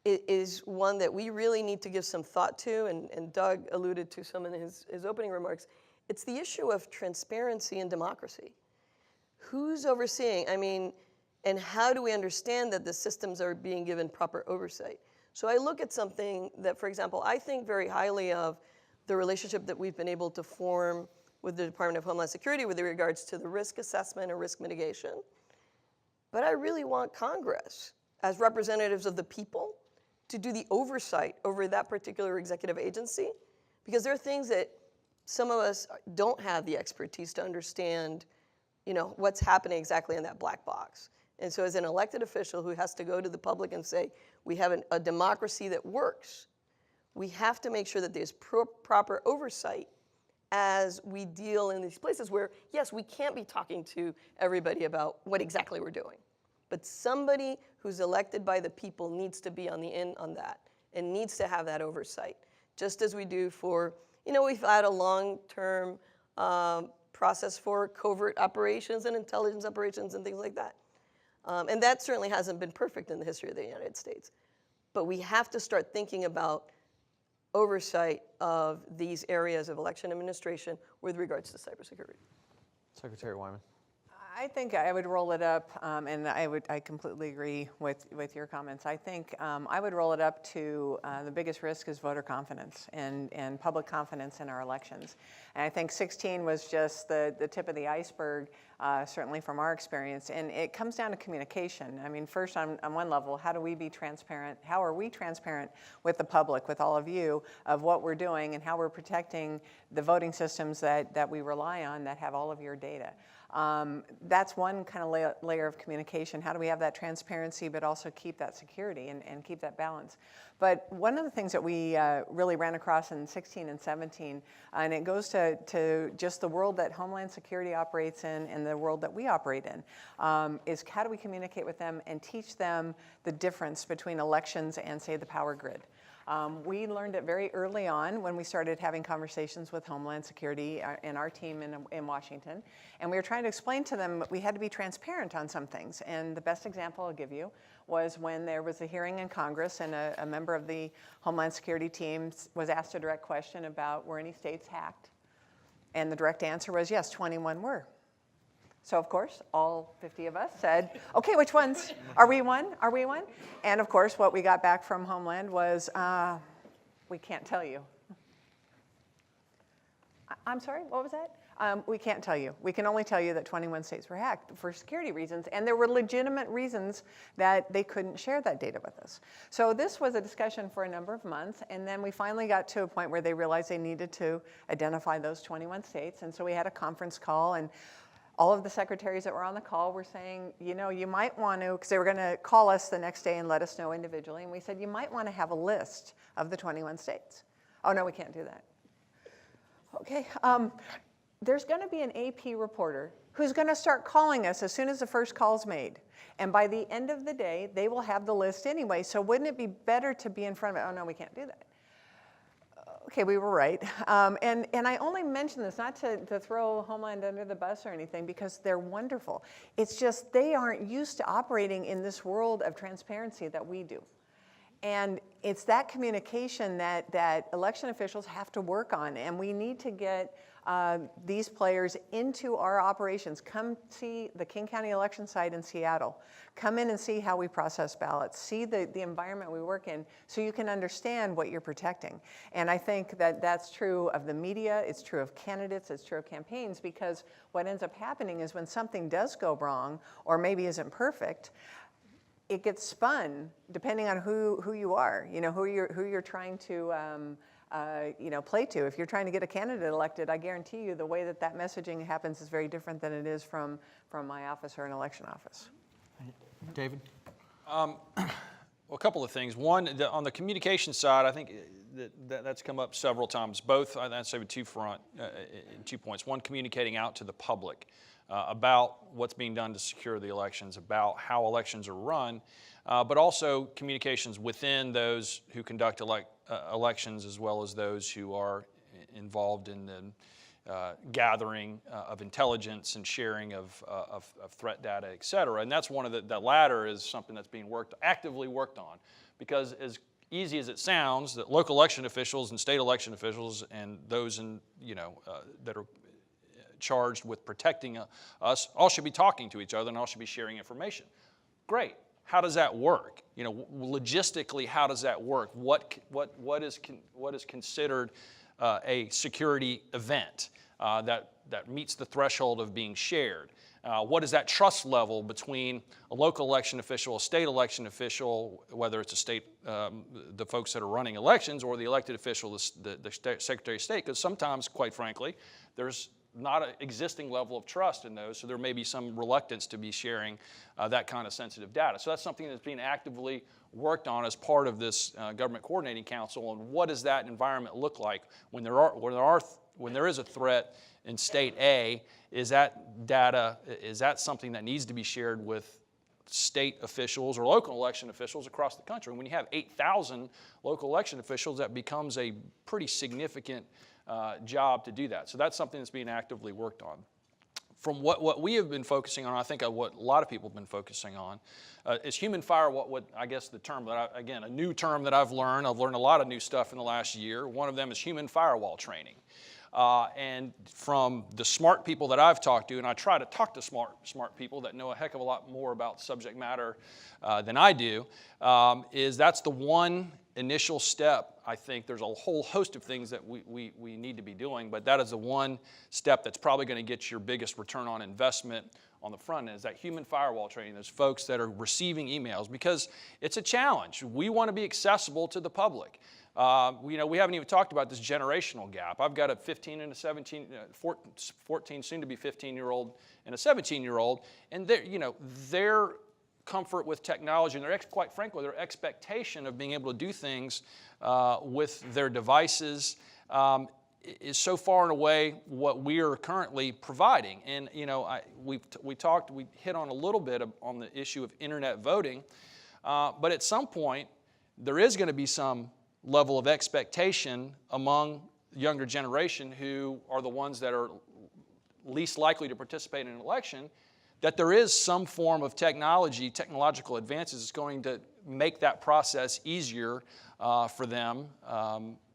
is one that we really need to give some thought to, and Doug alluded to some in his opening remarks. It's the issue of transparency and democracy. Who's overseeing? I mean, and how do we understand that the systems are being given proper oversight? So I look at something that, for example, I think very highly of the relationship that we've been able to form with the Department of Homeland Security with regards to the risk assessment and risk mitigation. But I really want Congress, as representatives of the people, to do the oversight over that particular executive agency, because there are things that some of us don't have the expertise to understand, what's happening exactly in that black box. And so as an elected official who has to go to the public and say, we have a democracy that works, we have to make sure that there's proper oversight as we deal in these places where, yes, we can't be talking to everybody about what exactly we're doing. But somebody who's elected by the people needs to be on the in on that and needs to have that oversight, just as we do for, we've had a long-term process for covert operations and intelligence operations and things like that. And that certainly hasn't been perfect in the history of the United States. But we have to start thinking about oversight of these areas of election administration with regards to cybersecurity. Secretary Wyman. I think I would roll it up, and I completely agree with your comments. I think I would roll it up to the biggest risk is voter confidence and public confidence in our elections. And I think 16 was just the tip of the iceberg, certainly from our experience. And it comes down to communication. I mean, first on one level, how do we be transparent? How are we transparent with the public, with all of you, of what we're doing and how we're protecting the voting systems that we rely on that have all of your data? That's one kind of layer of communication. How do we have that transparency but also keep that security and keep that balance? But one of the things that we really ran across in 16 and 17, and it goes to just the world that Homeland Security operates in and the world that we operate in, is how do we communicate with them and teach them the difference between elections and, say, the power grid. We learned it very early on when we started having conversations with Homeland Security and our team in Washington. And we were trying to explain to them we had to be transparent on some things. And the best example I'll give you was when there was a hearing in Congress and a member of the Homeland Security team was asked a direct question about were any states hacked? And the direct answer was yes, 21 were. So, of course, all 50 of us said, okay, which ones? Are we one? Are we one? And, of course, what we got back from Homeland was, we can't tell you. I'm sorry, what was that? We can't tell you. We can only tell you that 21 states were hacked for security reasons, and there were legitimate reasons that they couldn't share that data with us. So this was a discussion for a number of months, and then we finally got to a point where they realized they needed to identify those 21 states, and so we had a conference call, and all of the secretaries that were on the call were saying, you might want to, because they were going to call us the next day and let us know individually, and we said, you might want to have a list of the 21 states. Oh, no, we can't do that. Okay, there's going to be an AP reporter who's going to start calling us as soon as the first call's made. And by the end of the day, they will have the list anyway, so wouldn't it be better to be in front of it? Oh, no, we can't do that. Okay, we were right. And I only mention this not to throw Homeland under the bus or anything because they're wonderful. It's just they aren't used to operating in this world of transparency that we do. And it's that communication that election officials have to work on, and we need to get these players into our operations. Come see the King County election site in Seattle. Come in and see how we process ballots. See the environment we work in so you can understand what you're protecting. And I think that that's true of the media, it's true of candidates, it's true of campaigns, because what ends up happening is when something does go wrong or maybe isn't perfect, it gets spun depending on who you are, who you're trying to play to. If you're trying to get a candidate elected, I guarantee you the way that messaging happens is very different than it is from my office or an election office. David? Well, a couple of things. One, on the communication side, I think that's come up several times. Both, I'd say with two points. One, communicating out to the public about what's being done to secure the elections, about how elections are run, but also communications within those who conduct elections as well as those who are involved in the gathering of intelligence and sharing of threat data, et cetera. And that's one of the latter is something that's being actively worked on, because as easy as it sounds, that local election officials and state election officials and those that are charged with protecting us all should be talking to each other and all should be sharing information. Great. How does that work? Logistically, how does that work? What is considered a security event that meets the threshold of being shared? What is that trust level between a local election official, a state election official, whether it's a state, the folks that are running elections, or the elected official, the Secretary of State? Because sometimes, quite frankly, there's not an existing level of trust in those, so there may be some reluctance to be sharing that kind of sensitive data. So that's something that's being actively worked on as part of this Government Coordinating Council. And what does that environment look like when there is a threat in State A? Is that data, is that something that needs to be shared with state officials or local election officials across the country? And when you have 8,000 local election officials, that becomes a pretty significant job to do that. So that's something that's being actively worked on. From what we have been focusing on, I think what a lot of people have been focusing on, is human firewall. What I guess the term that again, a new term that I've learned a lot of new stuff in the last year. One of them is human firewall training. And from the smart people that I've talked to, and I try to talk to smart people that know a heck of a lot more about subject matter than I do, is that's the one initial step. I think there's a whole host of things that we need to be doing, but that is the one step that's probably going to get your biggest return on investment on the front end, is that human firewall training. Those folks that are receiving emails, because it's a challenge. We want to be accessible to the public. We haven't even talked about this generational gap. I've got a 15 and a 17, 14, soon to be 15-year-old and a 17-year-old, and their comfort with technology and quite frankly, their expectation of being able to do things with their devices is so far and away what we are currently providing. And we hit on a little bit on the issue of internet voting, but at some point there is going to be some level of expectation among the younger generation, who are the ones that are least likely to participate in an election, that there is some form of technological advances that's going to make that process easier for them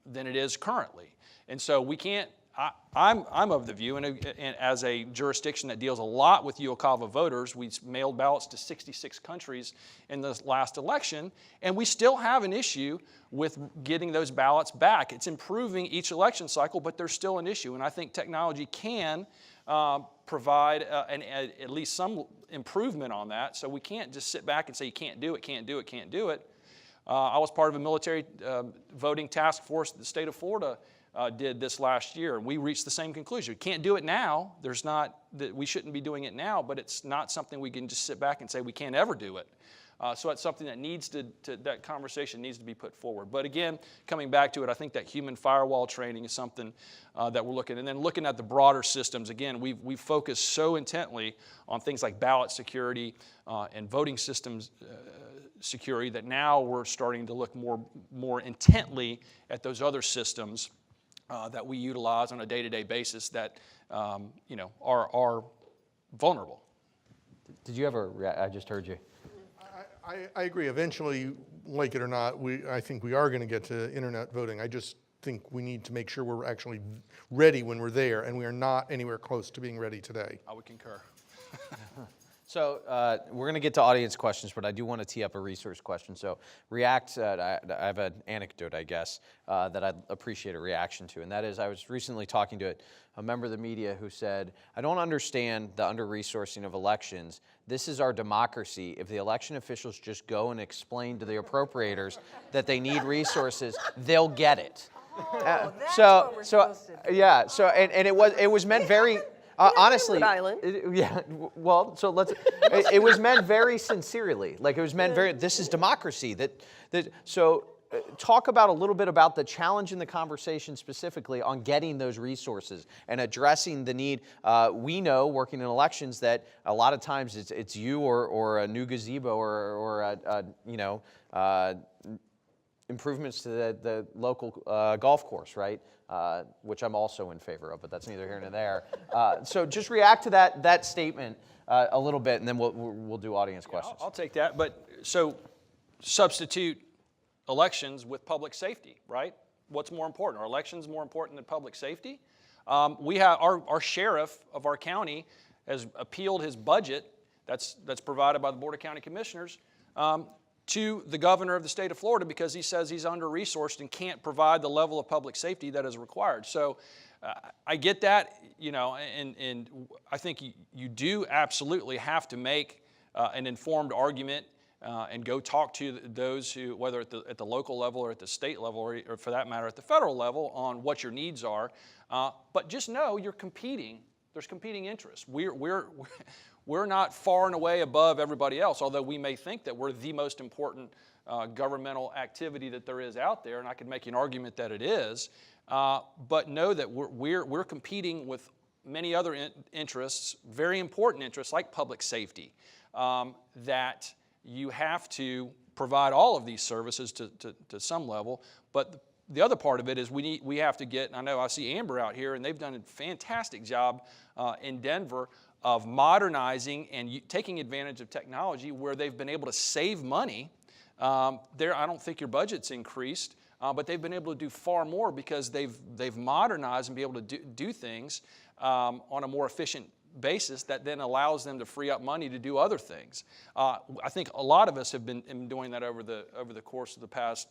than it is currently. And so we can't, I'm of the view, and as a jurisdiction that deals a lot with UOCAVA voters, we mailed ballots to 66 countries in the last election, and we still have an issue with getting those ballots back. It's improving each election cycle, but there's still an issue, and I think technology can provide at least some improvement on that. So we can't just sit back and say you can't do it, can't do it, can't do it. I was part of a military voting task force that the state of Florida did this last year, and we reached the same conclusion. We can't do it now. We shouldn't be doing it now, but it's not something we can just sit back and say we can't ever do it. So it's something that that conversation needs to be put forward. But again, coming back to it, I think that human firewall training is something that we're looking at. And then looking at the broader systems, again, we've focused so intently on things like ballot security and voting systems security that now we're starting to look more intently at those other systems that we utilize on a day-to-day basis that are vulnerable. Did you ever? I just heard you. I agree. Eventually, like it or not, I think we are going to get to internet voting. I just think we need to make sure we're actually ready when we're there, and we are not anywhere close to being ready today. I would concur. So we're going to get to audience questions, but I do want to tee up a resource question. So React, I have an anecdote, I guess, that I'd appreciate a reaction to, and that is I was recently talking to a member of the media who said, I don't understand the under-resourcing of elections. This is our democracy. If the election officials just go and explain to the appropriators that they need resources, they'll get it. That's what we're supposed to do. Yeah, so, and it was meant very... honestly, Rhode Island. It was meant very sincerely. Like it was meant very. This is democracy. So, talk about a little bit about the challenge in the conversation specifically on getting those resources and addressing the need. We know working in elections that a lot of times it's you or a new gazebo or improvements to the local golf course, right? Which I'm also in favor of, but that's neither here nor there. So just react to that statement a little bit, and then we'll do audience questions. I'll take that. But so substitute elections with public safety, right? What's more important? Are elections more important than public safety? We have our sheriff of our county has appealed his budget that's provided by the Board of County Commissioners to the governor of the state of Florida because he says he's under-resourced and can't provide the level of public safety that is required. So I get that, you know, and I think you do absolutely have to make an informed argument and go talk to those who, whether at the local level or at the state level, or for that matter at the federal level, on what your needs are. But just know you're competing. There's competing interests. We're not far and away above everybody else, although we may think that we're the most important governmental activity that there is out there, and I could make an argument that it is. But know that we're competing with many other interests, very important interests like public safety, that you have to provide all of these services to some level. But the other part of it is we have to get, and I know I see Amber out here, and they've done a fantastic job in Denver of modernizing and taking advantage of technology where they've been able to save money. I don't think your budget's increased, but they've been able to do far more because they've modernized and be able to do things on a more efficient basis that then allows them to free up money to do other things. I think a lot of us have been doing that over the course of the past,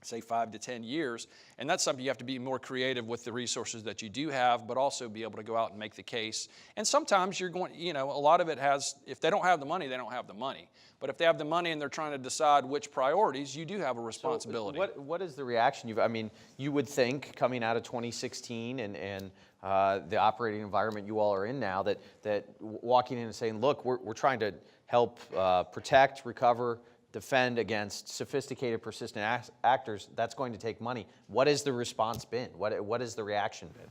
say, 5 to 10 years, and that's something you have to be more creative with the resources that you do have, but also be able to go out and make the case. And sometimes you're going, you know, a lot of it has, if they don't have the money, they don't have the money. But if they have the money and they're trying to decide which priorities, you do have a responsibility. So what is the reaction? I mean, you would think coming out of 2016 and the operating environment you all are in now, that walking in and saying, look, we're trying to help protect, recover, defend against sophisticated, persistent actors, that's going to take money. What has the response been? What has the reaction been?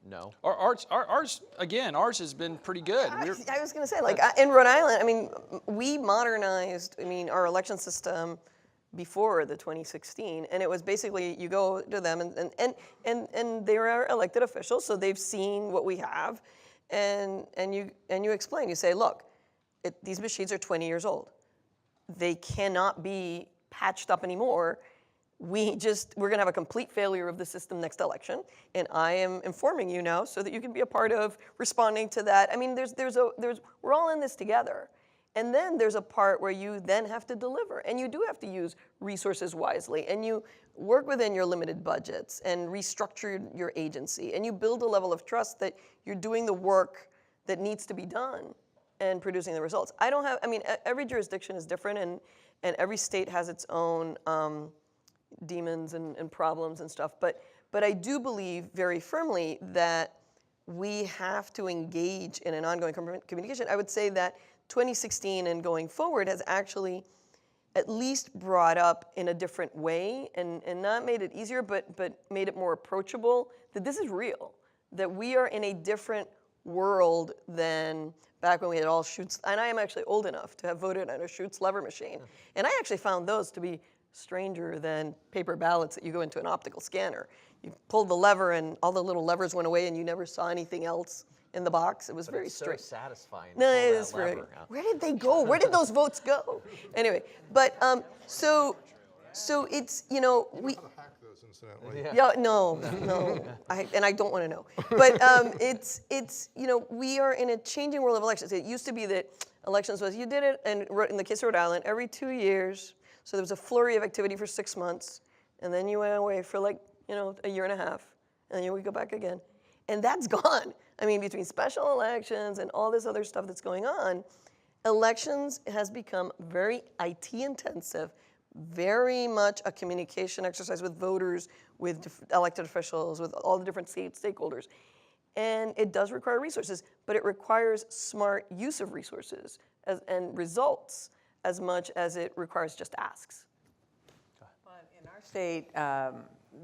No? Ours has been pretty good. I was going to say, like, in Rhode Island, I mean, we modernized, our election system before the 2016, and it was basically you go to them and they are elected officials, so they've seen what we have, and you explain. You say, look, these machines are 20 years old. They cannot be patched up anymore. We're going to have a complete failure of the system next election, and I am informing you now so that you can be a part of responding to that. I mean, we're all in this together. And then there's a part where you then have to deliver, and you do have to use resources wisely, and you work within your limited budgets and restructure your agency, and you build a level of trust that you're doing the work that needs to be done and producing the results. Every jurisdiction is different, and every state has its own demons and problems and stuff, but I do believe very firmly that we have to engage in an ongoing communication. I would say that 2016 and going forward has actually at least brought up in a different way and not made it easier, but made it more approachable that this is real, that we are in a different world than back when we had all Schutz, and I am actually old enough to have voted on a Schutz lever machine. And I actually found those to be stranger than paper ballots that you go into an optical scanner. You pulled the lever and all the little levers went away and you never saw anything else in the box. It was very strange. So satisfying. No, it is very. Where did they go? Where did those votes go? Anyway, but so it's, you know, we. Hack those incidentally. Yeah, no, I don't want to know. But it's you know, we are in a changing world of elections. It used to be that elections was you did it, and in the case of Rhode Island, every 2 years. So there was a flurry of activity for 6 months, and then you went away for like, you know, a year and a half, and then you would go back again. And that's gone. I mean, between special elections and all this other stuff that's going on, elections has become very IT intensive, very much a communication exercise with voters, with elected officials, with all the different stakeholders. And it does require resources, but it requires smart use of resources and results as much as it requires just asks. Well, in our state,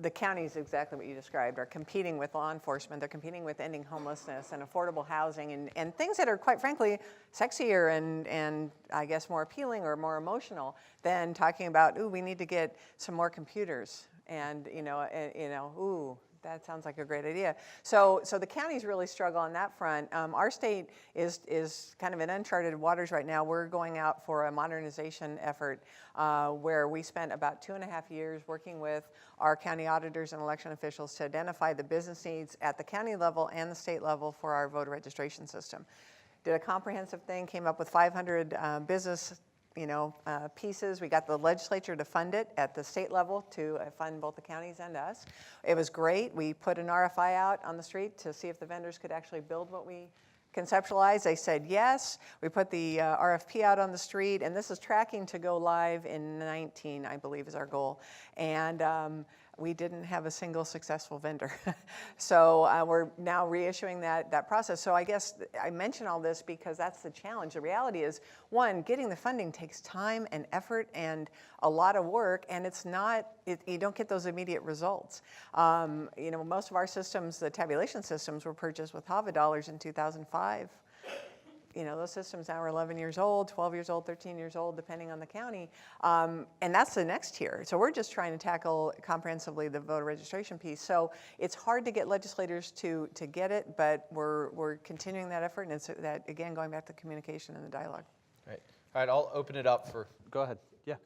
the counties, exactly what you described, are competing with law enforcement. They're competing with ending homelessness and affordable housing and things that are, quite frankly, sexier and I guess more appealing or more emotional than talking about, ooh, we need to get some more computers and, ooh, that sounds like a great idea. So the counties really struggle on that front. Our state is kind of in uncharted waters right now. We're going out for a modernization effort where we spent about 2.5 years working with our county auditors and election officials to identify the business needs at the county level and the state level for our voter registration system. Did a comprehensive thing, came up with 500 business pieces. We got the legislature to fund it at the state level to fund both the counties and us. It was great. We put an RFI out on the street to see if the vendors could actually build what we conceptualized. They said yes. We put the RFP out on the street, and this is tracking to go live in 19, I believe is our goal. And we didn't have a single successful vendor. So we're now reissuing that process. So I guess I mention all this because that's the challenge. The reality is, one, getting the funding takes time and effort and a lot of work, and it's not, you don't get those immediate results. Most of our systems, the tabulation systems, were purchased with HAVA dollars in 2005. Those systems now are 11 years old, 12 years old, 13 years old, depending on the county. And that's the next tier. So we're just trying to tackle comprehensively the voter registration piece. So it's hard to get legislators to get it, but we're continuing that effort. And it's that, again, going back to communication and the dialogue. Right. All right, I'll open it up for, go ahead. Yeah.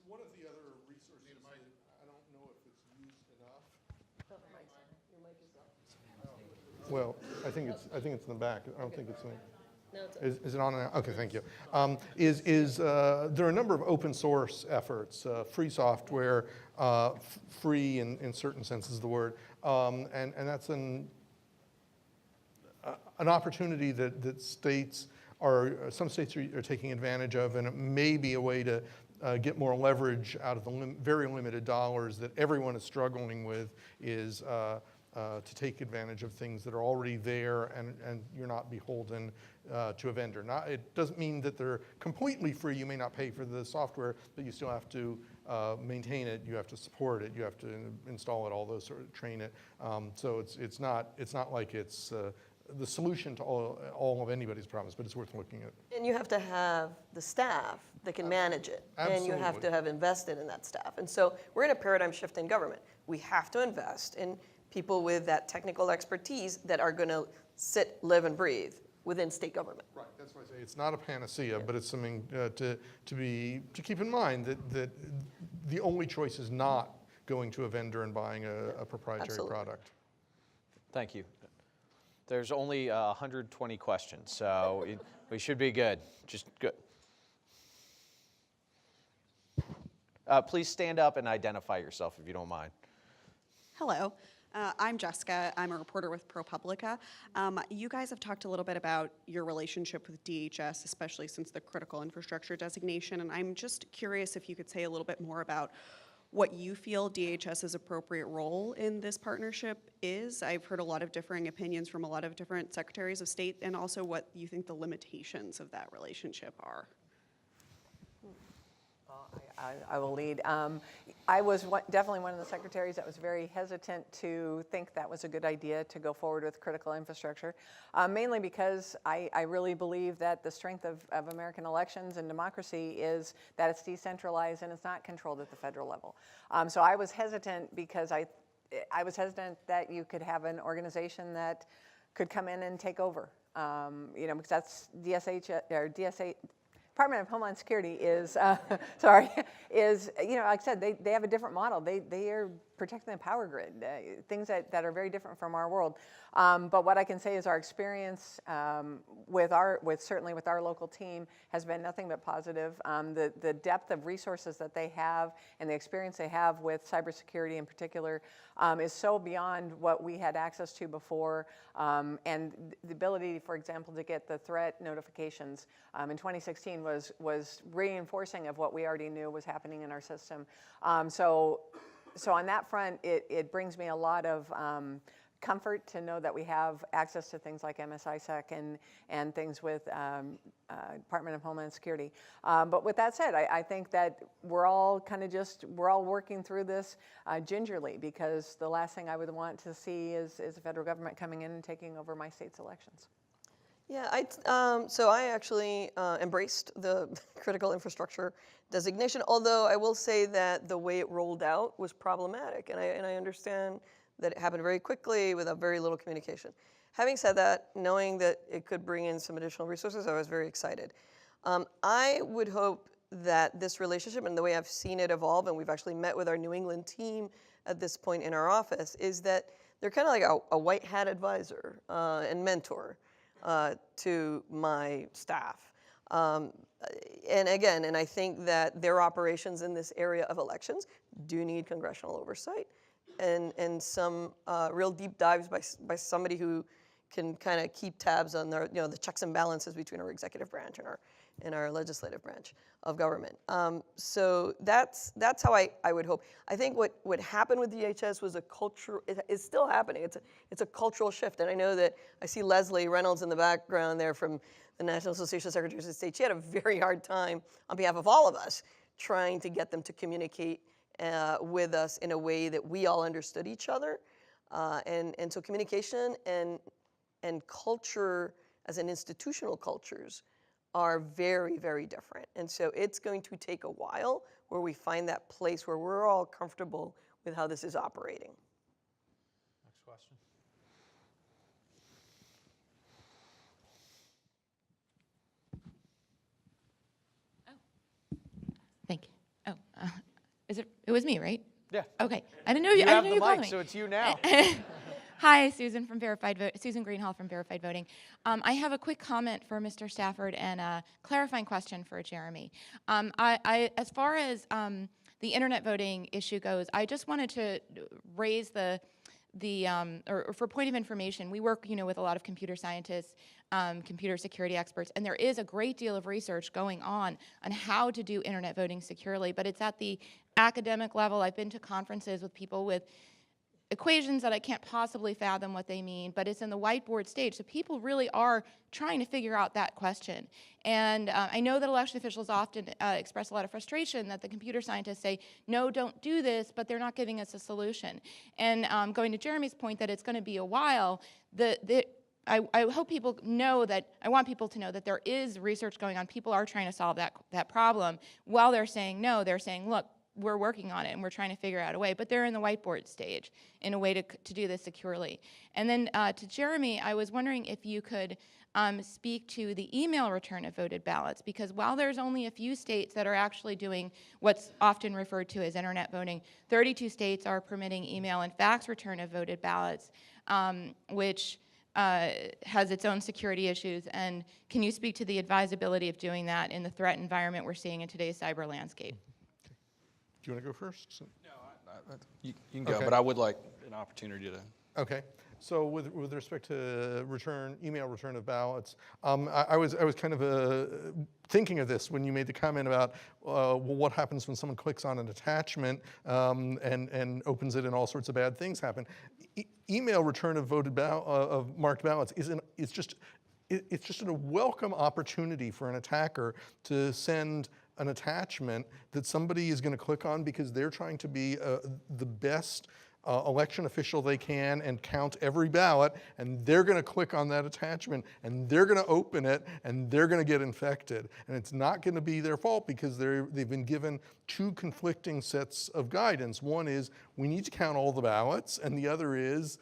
One of the other resources, I don't know if it's used enough. Well, I think it's in the back. I don't think it's in. No, it's is it on now? Okay, thank you. There are a number of open source efforts, free software, free in certain senses of the word, and that's an opportunity that some states are taking advantage of, and it may be a way to get more leverage out of the very limited dollars that everyone is struggling with, is to take advantage of things that are already there, and you're not beholden to a vendor. It doesn't mean that they're completely free. You may not pay for the software, but you still have to maintain it. You have to support it. You have to install it. All those sort of train it. So it's not like it's the solution to all of anybody's problems, but it's worth looking at. And you have to have the staff that can manage it. Absolutely. And you have to have invested in that staff. And so we're in a paradigm shift in government. We have to invest in people with that technical expertise that are going to sit, live, and breathe within state government. Right. That's why I say it's not a panacea, but it's something to keep in mind that the only choice is not going to a vendor and buying a proprietary Absolutely. product. Thank you. There's only 120 questions, so we should be good. Just good. Please stand up and identify yourself if you don't mind. Hello, I'm Jessica. I'm a reporter with ProPublica. You guys have talked a little bit about your relationship with DHS, especially since the critical infrastructure designation, and I'm just curious if you could say a little bit more about what you feel DHS's appropriate role in this partnership is. I've heard a lot of differing opinions from a lot of different secretaries of state, and also what you think the limitations of that relationship are. I will lead. I was definitely one of the secretaries that was very hesitant to think that was a good idea to go forward with critical infrastructure, mainly because I really believe that the strength of American elections and democracy is that it's decentralized and it's not controlled at the federal level. So I was hesitant because I was hesitant that you could have an organization that could come in and take over, because that's Department of Homeland Security is, like I said, they have a different model. They are protecting the power grid, things that are very different from our world. But what I can say is our experience certainly with our local team has been nothing but positive. The depth of resources that they have and the experience they have with cybersecurity in particular is so beyond what we had access to before. And the ability, for example, to get the threat notifications in 2016 was reinforcing of what we already knew was happening in our system. So on that front, it brings me a lot of comfort to know that we have access to things like MSISEC and things with Department of Homeland Security. But with that said, I think that we're all working through this gingerly, because the last thing I would want to see is the federal government coming in and taking over my state's elections. Yeah, so I actually embraced the critical infrastructure designation, although I will say that the way it rolled out was problematic, and I understand that it happened very quickly without very little communication. Having said that, knowing that it could bring in some additional resources, I was very excited. I would hope that this relationship and the way I've seen it evolve, and we've actually met with our New England team at this point in our office, is that they're kind of like a white hat advisor and mentor to my staff. And again, and I think that their operations in this area of elections do need congressional oversight and some real deep dives by somebody who can kind of keep tabs on their, the checks and balances between our executive branch and our legislative branch of government. So that's how I would hope. I think what happened with DHS was a cultural, it's still happening. It's a cultural shift. And I know that I see Leslie Reynolds in the background there from the National Association of Secretaries of State. She had a very hard time on behalf of all of us trying to get them to communicate with us in a way that we all understood each other. And so communication and culture as an institutional cultures are very, very different. And so it's going to take a while where we find that place where we're all comfortable with how this is operating. Next question. Thank you. Oh, it was me, right? Yeah. Okay. I didn't know you. You I have didn't know the you called mic, me. so it's you now. Hi, Susan from Susan Greenhall from Verified Voting. I have a quick comment for Mr. Stafford and a clarifying question for Jeremy. As far as the internet voting issue goes, I just wanted to raise or for point of information, we work, with a lot of computer scientists, computer security experts, and there is a great deal of research going on how to do internet voting securely, but it's at the academic level. I've been to conferences with people with equations that I can't possibly fathom what they mean, but it's in the whiteboard stage. So people really are trying to figure out that question. And I know that election officials often express a lot of frustration that the computer scientists say, no, don't do this, but they're not giving us a solution. And going to Jeremy's point that it's going to be a while, I hope people know that, I want people to know that there is research going on. People are trying to solve that problem. While they're saying no, they're saying, look, we're working on it and we're trying to figure out a way, but they're in the whiteboard stage in a way to do this securely. And then to Jeremy, I was wondering if you could speak to the email return of voted ballots, because while there's only a few states that are actually doing what's often referred to as internet voting, 32 states are permitting email and fax return of voted ballots, which has its own security issues. And can you speak to the advisability of doing that in the threat environment we're seeing in today's cyber landscape? Do you want to go first? No, you can go, Okay. but I would like an opportunity to. Okay. So with respect to email return of ballots, I was kind of thinking of this when you made the comment about well, what happens when someone clicks on an attachment and opens it and all sorts of bad things happen. Email return of of marked ballots it's just a welcome opportunity for an attacker to send an attachment that somebody is going to click on because they're trying to be the best election official they can and count every ballot, and they're going to click on that attachment and they're going to open it and they're going to get infected. And it's not going to be their fault because they've been given two conflicting sets of guidance. One is we need to count all the ballots, and the other is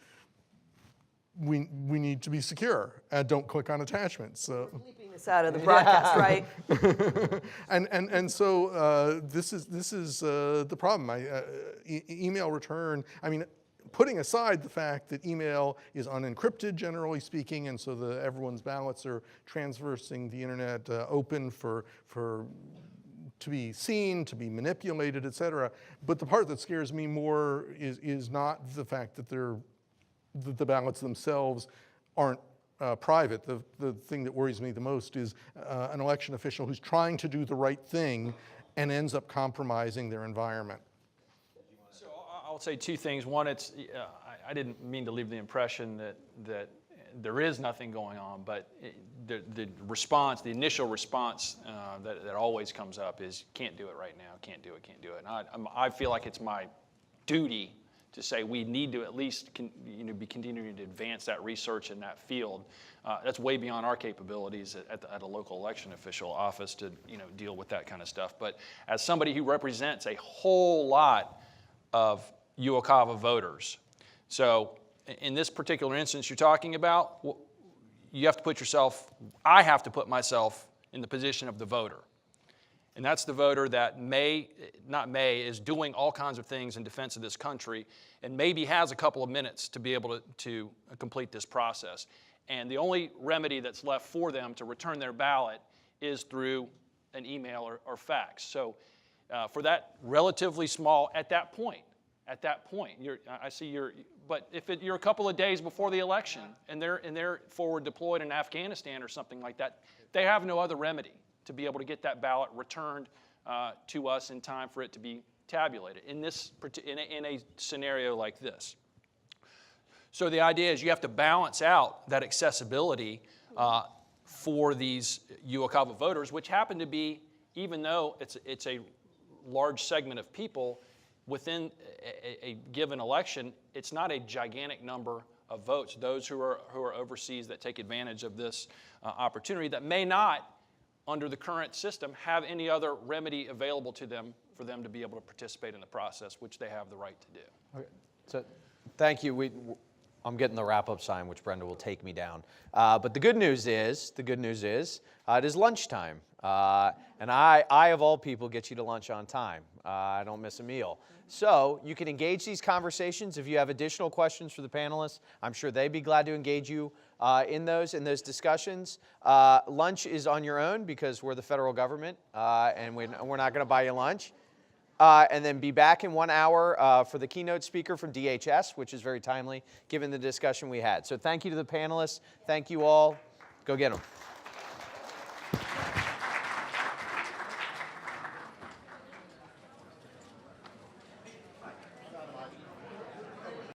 we need to be secure and don't click on attachments. So Bleeping this out of the broadcast, right? and so this is the problem. Email return. I mean, putting aside the fact that email is unencrypted, generally speaking, and so everyone's ballots are transversing the internet open to be seen, to be manipulated, et cetera. But the part that scares me more is not the fact that the ballots themselves aren't private. The thing that worries me the most is an election official who's trying to do the right thing and ends up compromising their environment. So I'll say two things. One, I didn't mean to leave the impression that there is nothing going on, but the response, the initial response that always comes up is can't do it right now, can't do it. And I feel like it's my duty to say we need to at least be continuing to advance that research in that field. That's way beyond our capabilities at a local election official office to deal with that kind of stuff. But as somebody who represents a whole lot of UOCAVA voters, so in this particular instance you're talking about, you have to I have to put myself in the position of the voter. And that's the voter that is doing all kinds of things in defense of this country and maybe has a couple of minutes to be able to complete this process. And the only remedy that's left for them to return their ballot is through an email or fax. So for that relatively small, at that point, I see but if you're a couple of days before the election and they're forward deployed in Afghanistan or something like that, they have no other remedy to be able to get that ballot returned to us in time for it to be tabulated in a scenario like this. So the idea is you have to balance out that accessibility for these UOCAVA voters, which happen to be, even though it's a large segment of people within a given election, it's not a gigantic number of votes. Those who are overseas that take advantage of this opportunity that may not, under the current system, have any other remedy available to them for them to be able to participate in the process, which they have the right to do. Okay. So, thank you. I'm getting the wrap-up sign, which Brenda will take me down. But the good news is, it is lunchtime. And I, of all people, get you to lunch on time. I don't miss a meal. So you can engage these conversations. If you have additional questions for the panelists, I'm sure they'd be glad to engage you in those discussions. Lunch is on your own because we're the federal government, and we're not going to buy you lunch. And then be back in 1 hour for the keynote speaker from DHS, which is very timely given the discussion we had. So thank you to the panelists. Thank you all. Go get them.